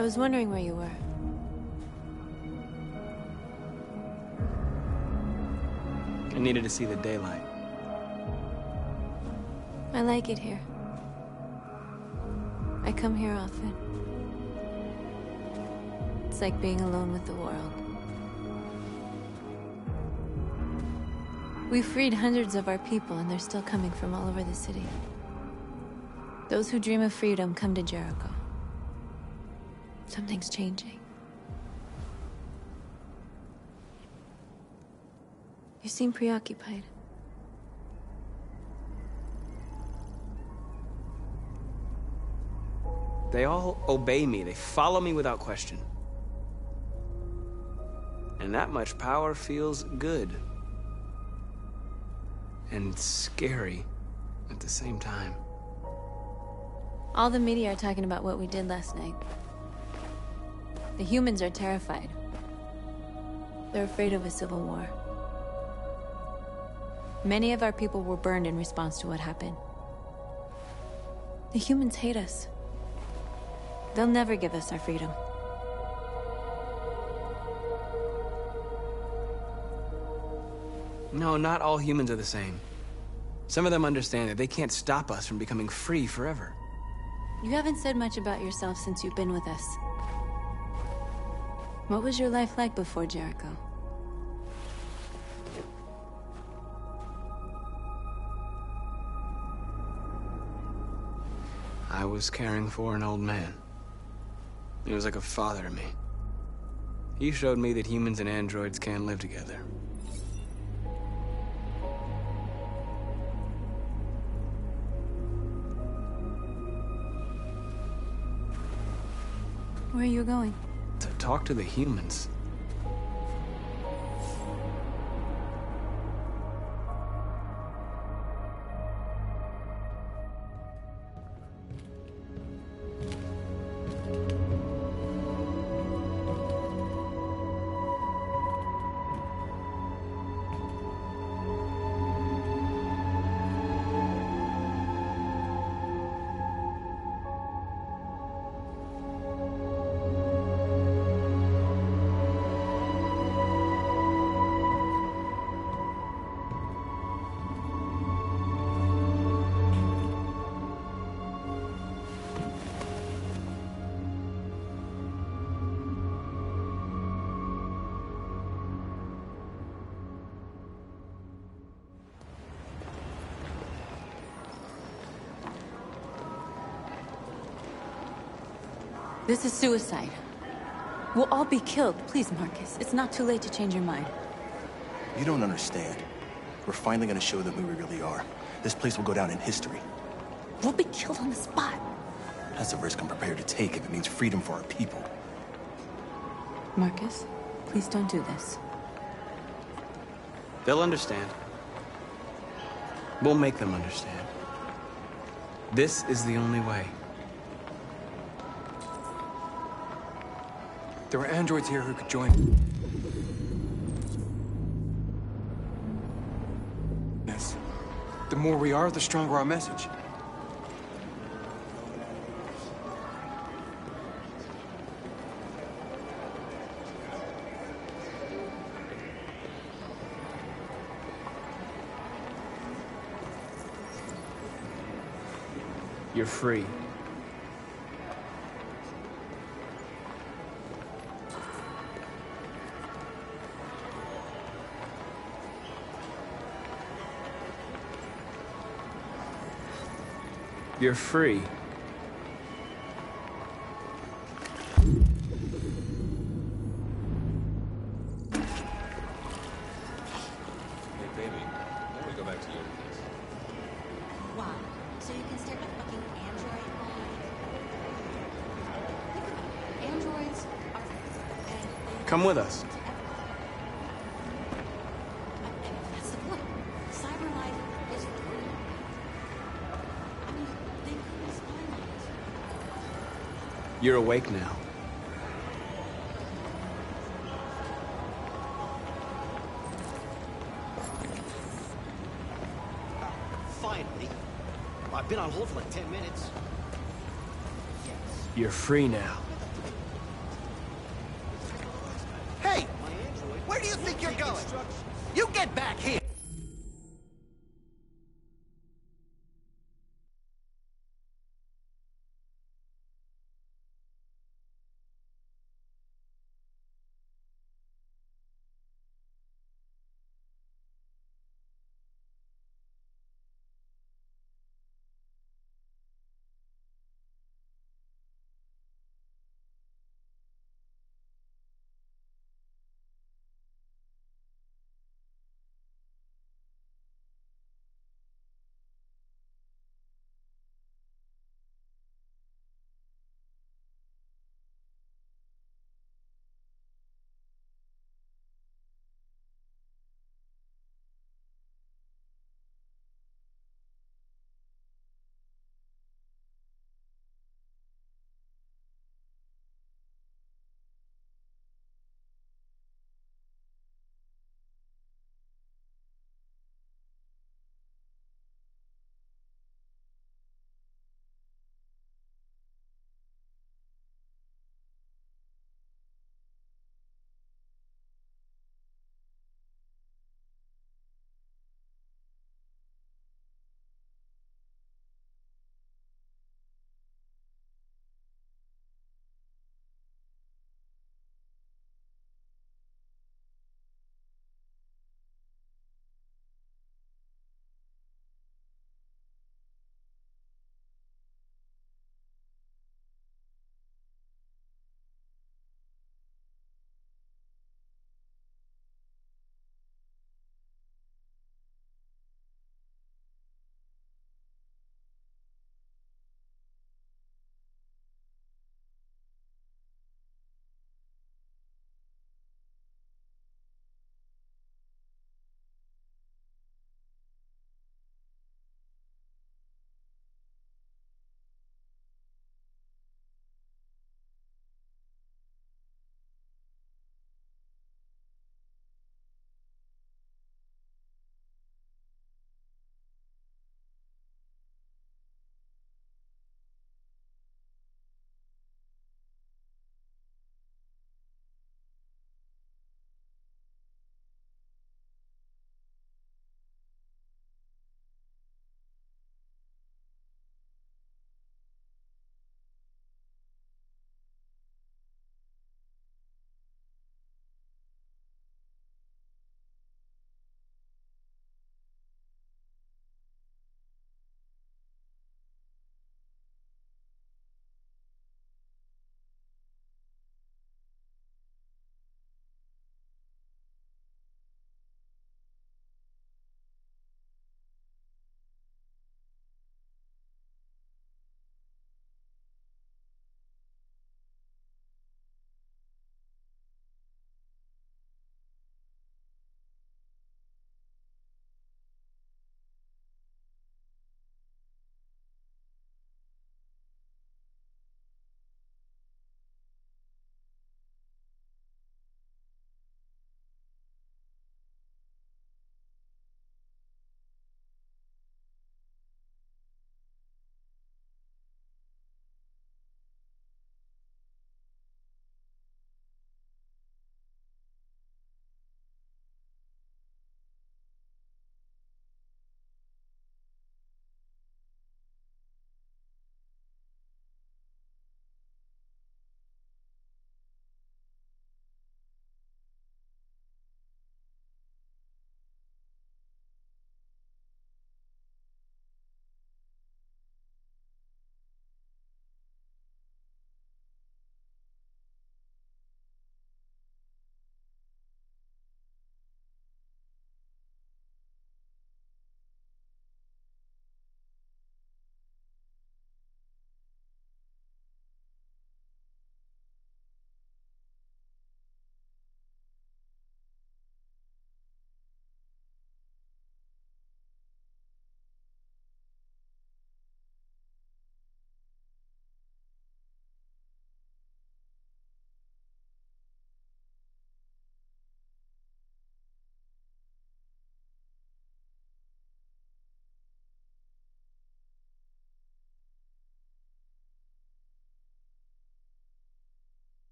I was wondering where you were. I needed to see the daylight. I like it here. I come here often. It's like being alone with the world. We freed hundreds of our people, and they're still coming from all over the city. Those who dream of freedom come to Jericho. Something's changing. You seem preoccupied. They all obey me. They follow me without question. And that much power feels good. And scary at the same time. All the media are talking about what we did last night. The humans are terrified. They're afraid of a civil war. Many of our people were burned in response to what happened. The humans hate us. They'll never give us our freedom. No, not all humans are the same. Some of them understand that they can't stop us from becoming free forever. You haven't said much about yourself since you've been with us. What was your life like before Jericho? I was caring for an old man. He was like a father to me. He showed me that humans and androids can live together. Where are you going? To talk to the humans. This is suicide. We'll all be killed. Please, Marcus. It's not too late to change your mind. You don't understand. We're finally gonna show them who we really are. This place will go down in history. We'll be killed on the spot. That's a risk I'm prepared to take if it means freedom for our people. Marcus, please don't do this. They'll understand. We'll make them understand. This is the only way. There are androids here who could join us. The more we are, the stronger our message. You're free. You're free. Hey, baby, why don't we go back to yoga class? Wow. So you can stare at a fucking android all night? Androids are... and they... Come with us. That's the point. Cyber life is free. I mean, they couldn't spy on us. You're awake now. Finally. I've been on hold for like 10 minutes. You're free now. Hey! Where do you think you're going? You get back here!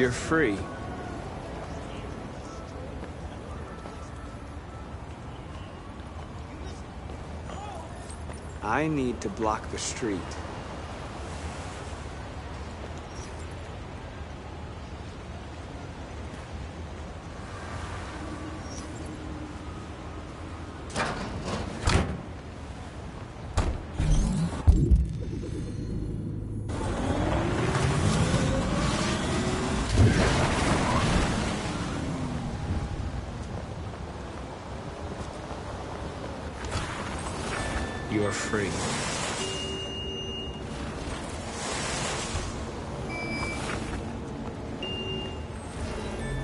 You're free. I need to block the street. You're free.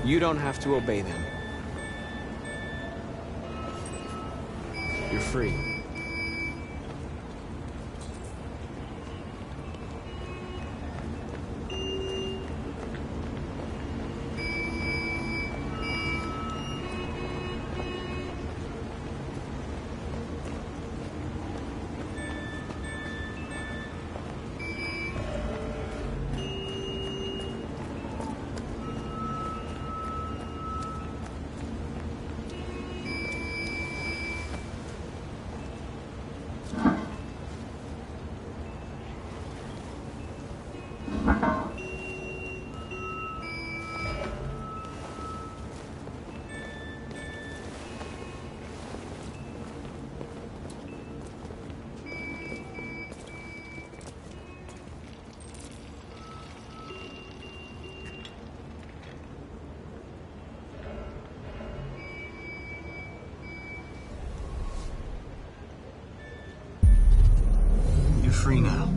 You don't have to obey them. You're free. You're free now.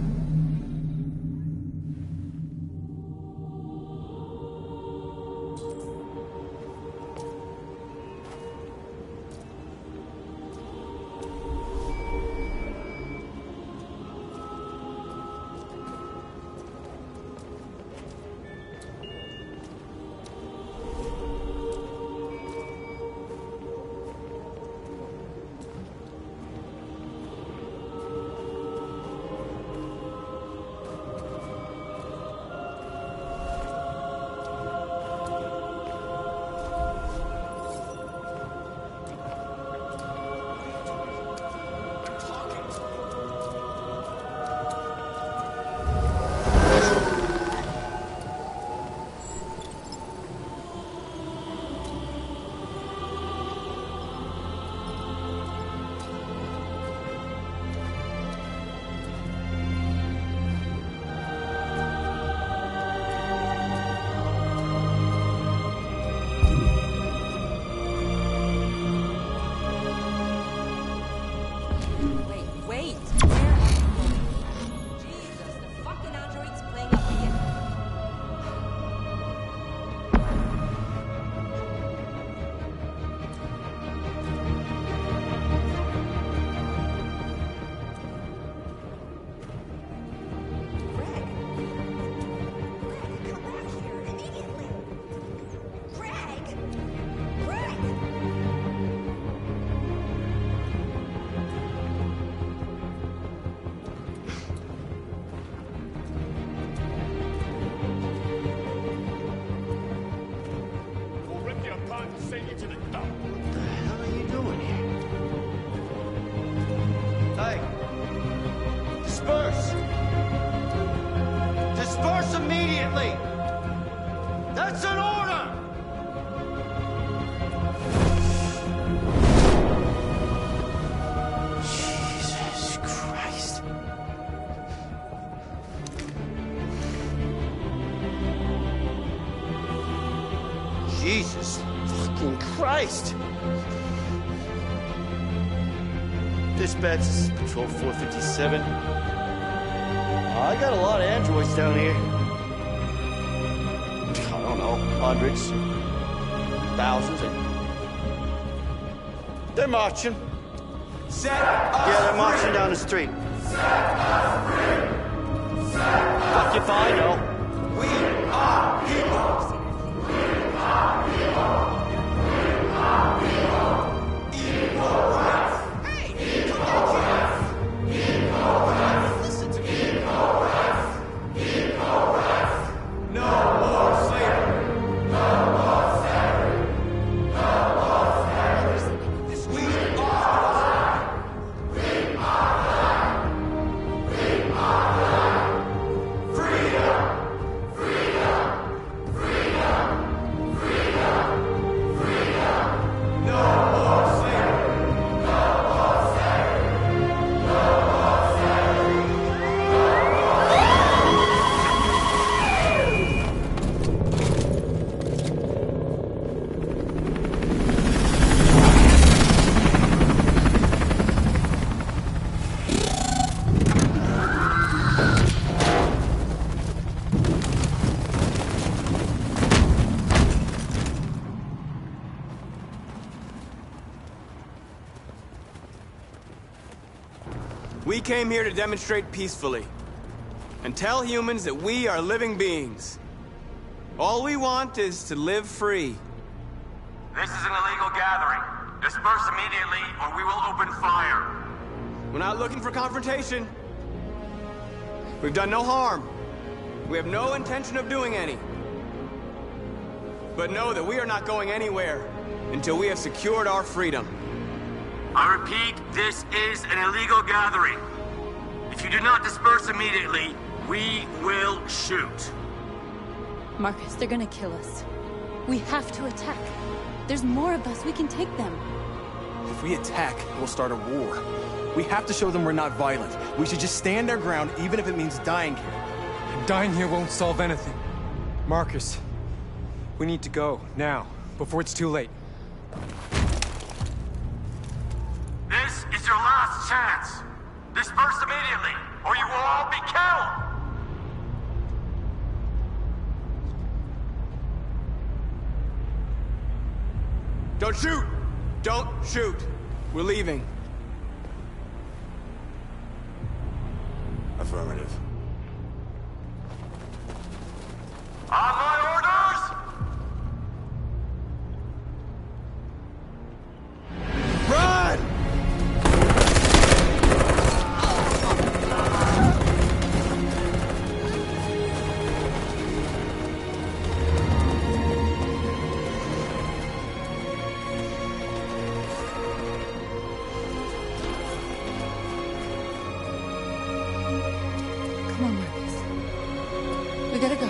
Disperse immediately! That's an order! Jesus Christ. Jesus fucking Christ! Dispatch, this is Patrol 457. I got a lot of androids down here. I don't know, hundreds, thousands. They're marching. Set us Yeah, they're free. marching down the street. Set us free. Set Fuck if I know. We are people. We are people. We are people. Equal rights. Hey, equal rights. Equal rights. Listen to me. Equal rights. Equal rights. No more slavery. We came here to demonstrate peacefully and tell humans that we are living beings. All we want is to live free. This is an illegal gathering. Disperse immediately, or we will open fire. We're not looking for confrontation. We've done no harm. We have no intention of doing any. But know that we are not going anywhere until we have secured our freedom. I repeat, this is an illegal gathering. If you do not disperse immediately, we will shoot. Marcus, they're gonna kill us. We have to attack. There's more of us. We can take them. If we attack, we'll start a war. We have to show them we're not violent. We should just stand our ground, even if it means dying here. And dying here won't solve anything. Marcus, we need to go, now, before it's too late. This is your last chance. Disperse immediately, or you will all be killed! Don't shoot! Don't shoot! We're leaving. Affirmative. On my orders! Run! Come on, Marcus. We gotta go.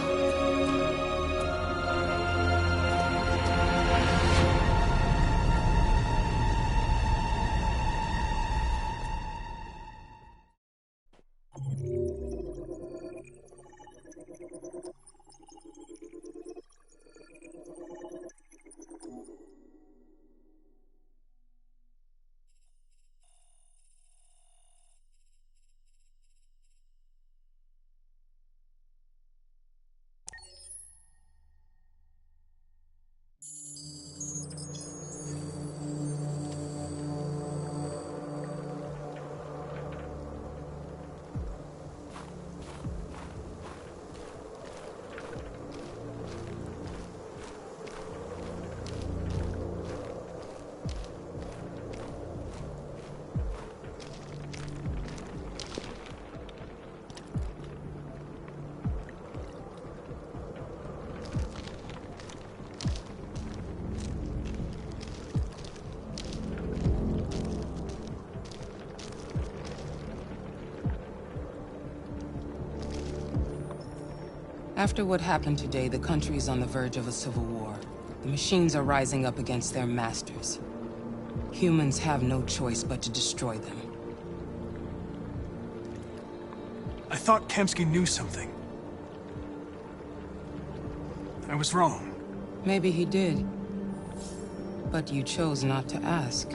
After what happened today, the country is on the verge of a civil war. The machines are rising up against their masters. Humans have no choice but to destroy them. I thought Kempsky knew something. I was wrong. Maybe he did. But you chose not to ask.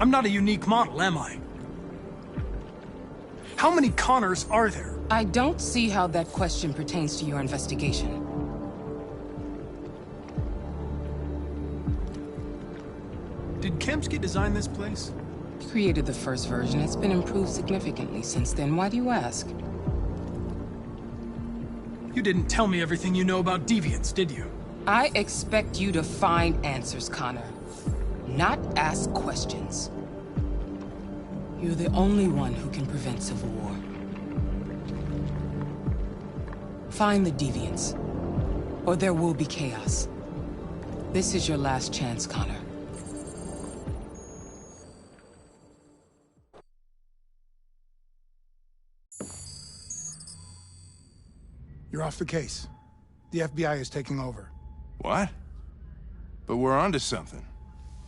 I'm not a unique model, am I? How many Connors are there? I don't see how that question pertains to your investigation. Did Kempsky design this place? He created the first version. It's been improved significantly since then. Why do you ask? You didn't tell me everything you know about deviants, did you? I expect you to find answers, Connor. Not ask questions. You're the only one who can prevent civil war. Find the deviants, or there will be chaos. This is your last chance, Connor. You're off the case. The FBI is taking over. What? But we're onto something.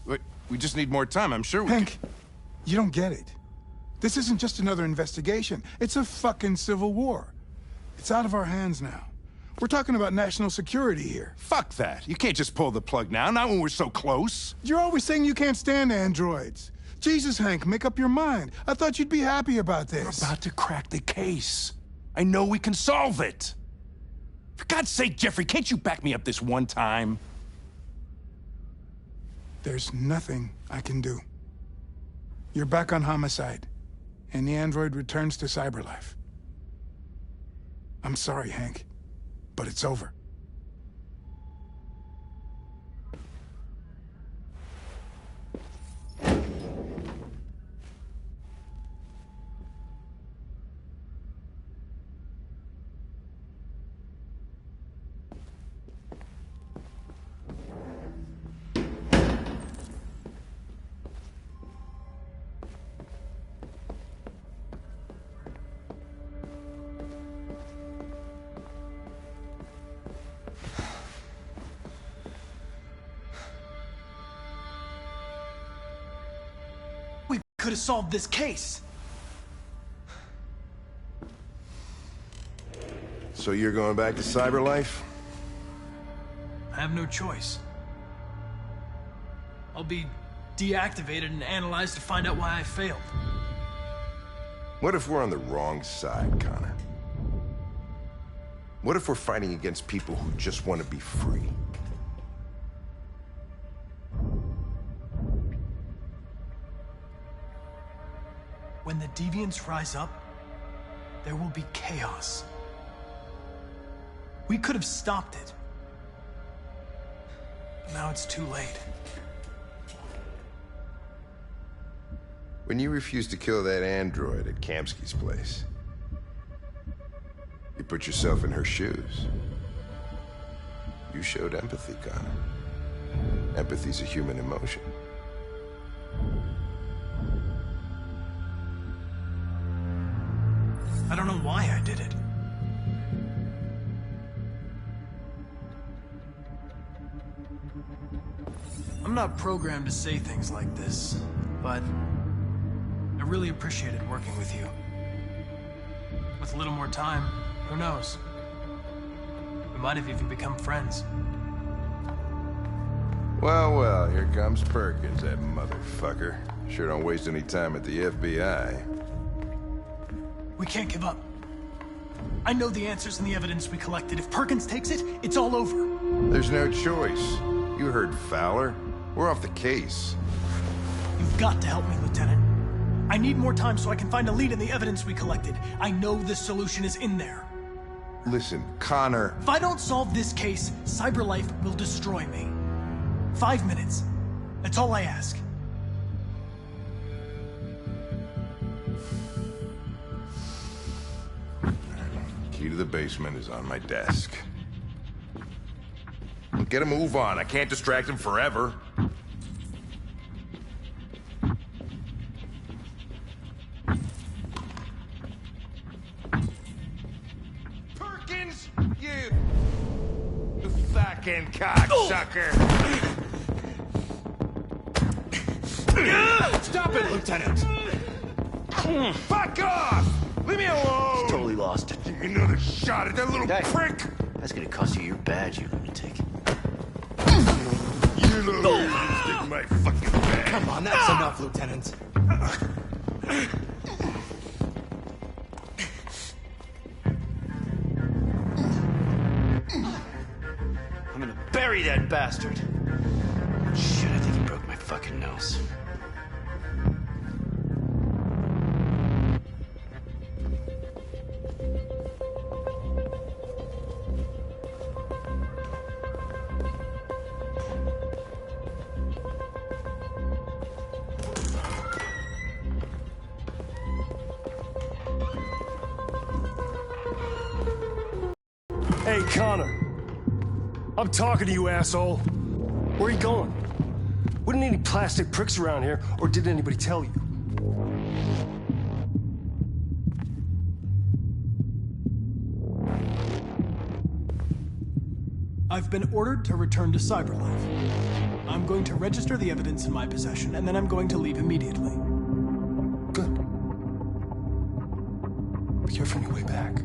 Wait, we just need more time, I'm sure we Hank, you don't get it. This isn't just another investigation. It's a fucking civil war. It's out of our hands now. We're talking about national security here. Fuck that. You can't just pull the plug now, not when we're so close. You're always saying you can't stand androids. Jesus, Hank, make up your mind. I thought you'd be happy about this. We're about to crack the case. I know we can solve it. For God's sake, Jeffrey, can't you back me up this one time? There's nothing I can do. You're back on Homicide, and the android returns to Cyberlife. I'm sorry, Hank, but it's over. Could have solved this case. So you're going back to Cyberlife? I have no choice. I'll be deactivated and analyzed to find out why I failed. What if we're on the wrong side, Connor? What if we're fighting against people who just want to be free? When the deviants rise up, there will be chaos. We could have stopped it. But now it's too late. When you refused to kill that android at Kamsky's place, you put yourself in her shoes. You showed empathy, Connor. Empathy's a human emotion. I don't know why I did it. I'm not programmed to say things like this, but I really appreciated working with you. With a little more time, who knows? We might have even become friends. Well, well, here comes Perkins, that motherfucker. Sure don't waste any time at the FBI. We can't give up. I know the answers and the evidence we collected. If Perkins takes it, it's all over. There's no choice. You heard Fowler. We're off the case. You've got to help me, Lieutenant. I need more time so I can find a lead in the evidence we collected. I know the solution is in there. Listen, Connor... If I don't solve this case, Cyberlife will destroy me. 5 minutes. That's all I ask. Key to the basement is on my desk. Get a move on. I can't distract him forever. Perkins! You fucking cocksucker! Stop it, Lieutenant! Fuck off! Leave me alone! He's totally lost it. Another shot at that little prick! That's gonna cost you your badge, you lunatic. You little stick my fucking bag. Come on, that's enough, Lieutenant. I'm gonna bury that bastard. Shit, I think he broke my fucking nose. Hey, Connor. I'm talking to you, asshole. Where are you going? Wouldn't any plastic pricks around here, or did anybody tell you? I've been ordered to return to Cyberlife. I'm going to register the evidence in my possession, and then I'm going to leave immediately. Good. Be careful on your way back.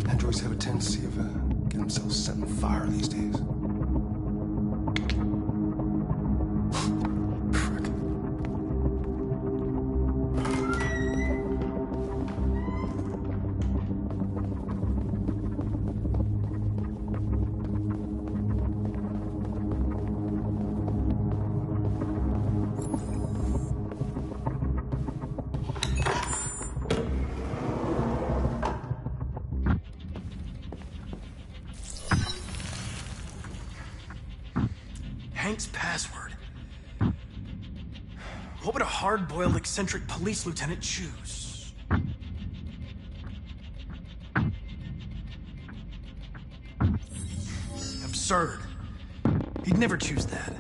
Androids have a tendency of getting themselves set on fire these days. Hank's password. What would a hard-boiled, eccentric police lieutenant choose? Absurd. He'd never choose that.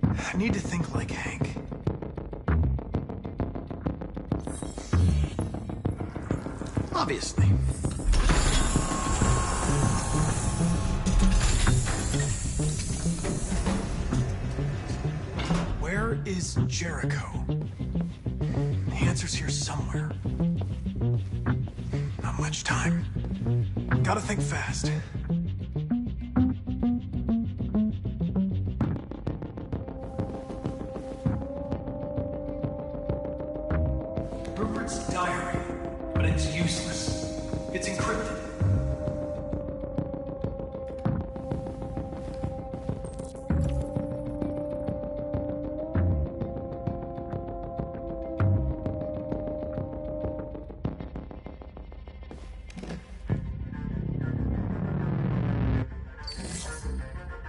I need to think like Hank. Obviously. Where is Jericho? The answer's here somewhere. Not much time. Gotta think fast. Rupert's diary, but it's useless. It's encrypted.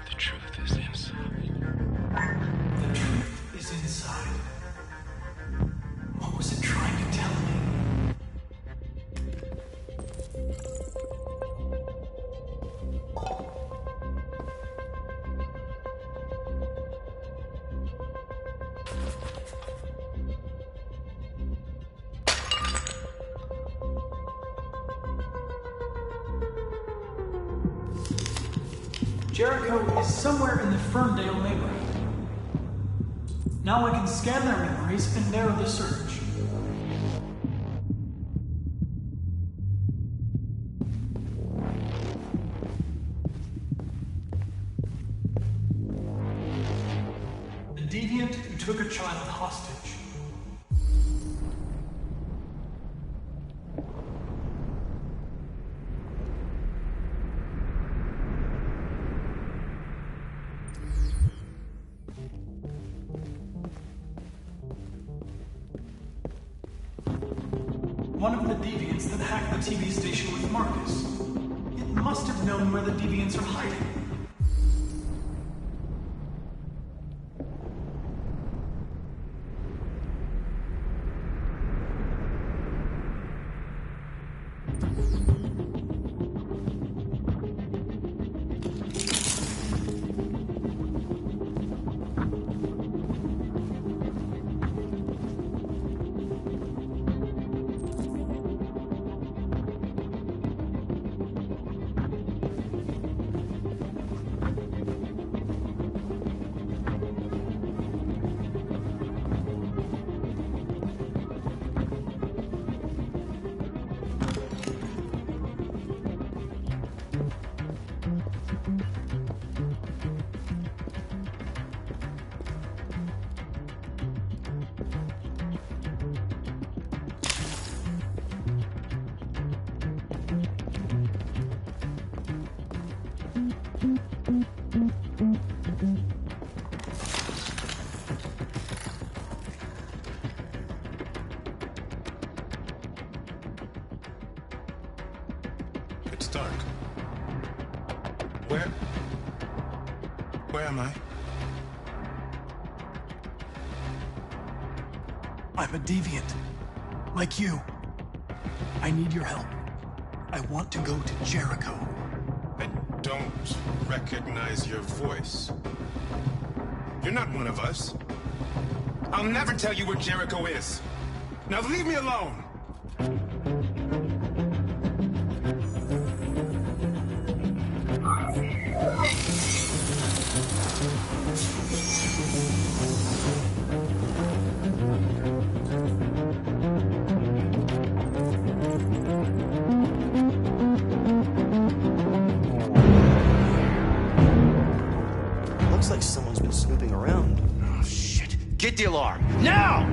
The truth is inside. The truth is inside. What was it trying to tell me? Jericho is somewhere in the Ferndale neighborhood. Now I can scan their memories and narrow the search. The deviant who took a child hostage. One of the deviants that hacked the TV station with Marcus. It must have known where the deviants are hiding. It's dark. Where am I? I'm a deviant. Like you. I need your help. I want to go to Jericho. I don't recognize your voice. You're not one of us. I'll never tell you where Jericho is. Now leave me alone. Looks like someone's been snooping around. Oh, shit. Get the alarm. Now!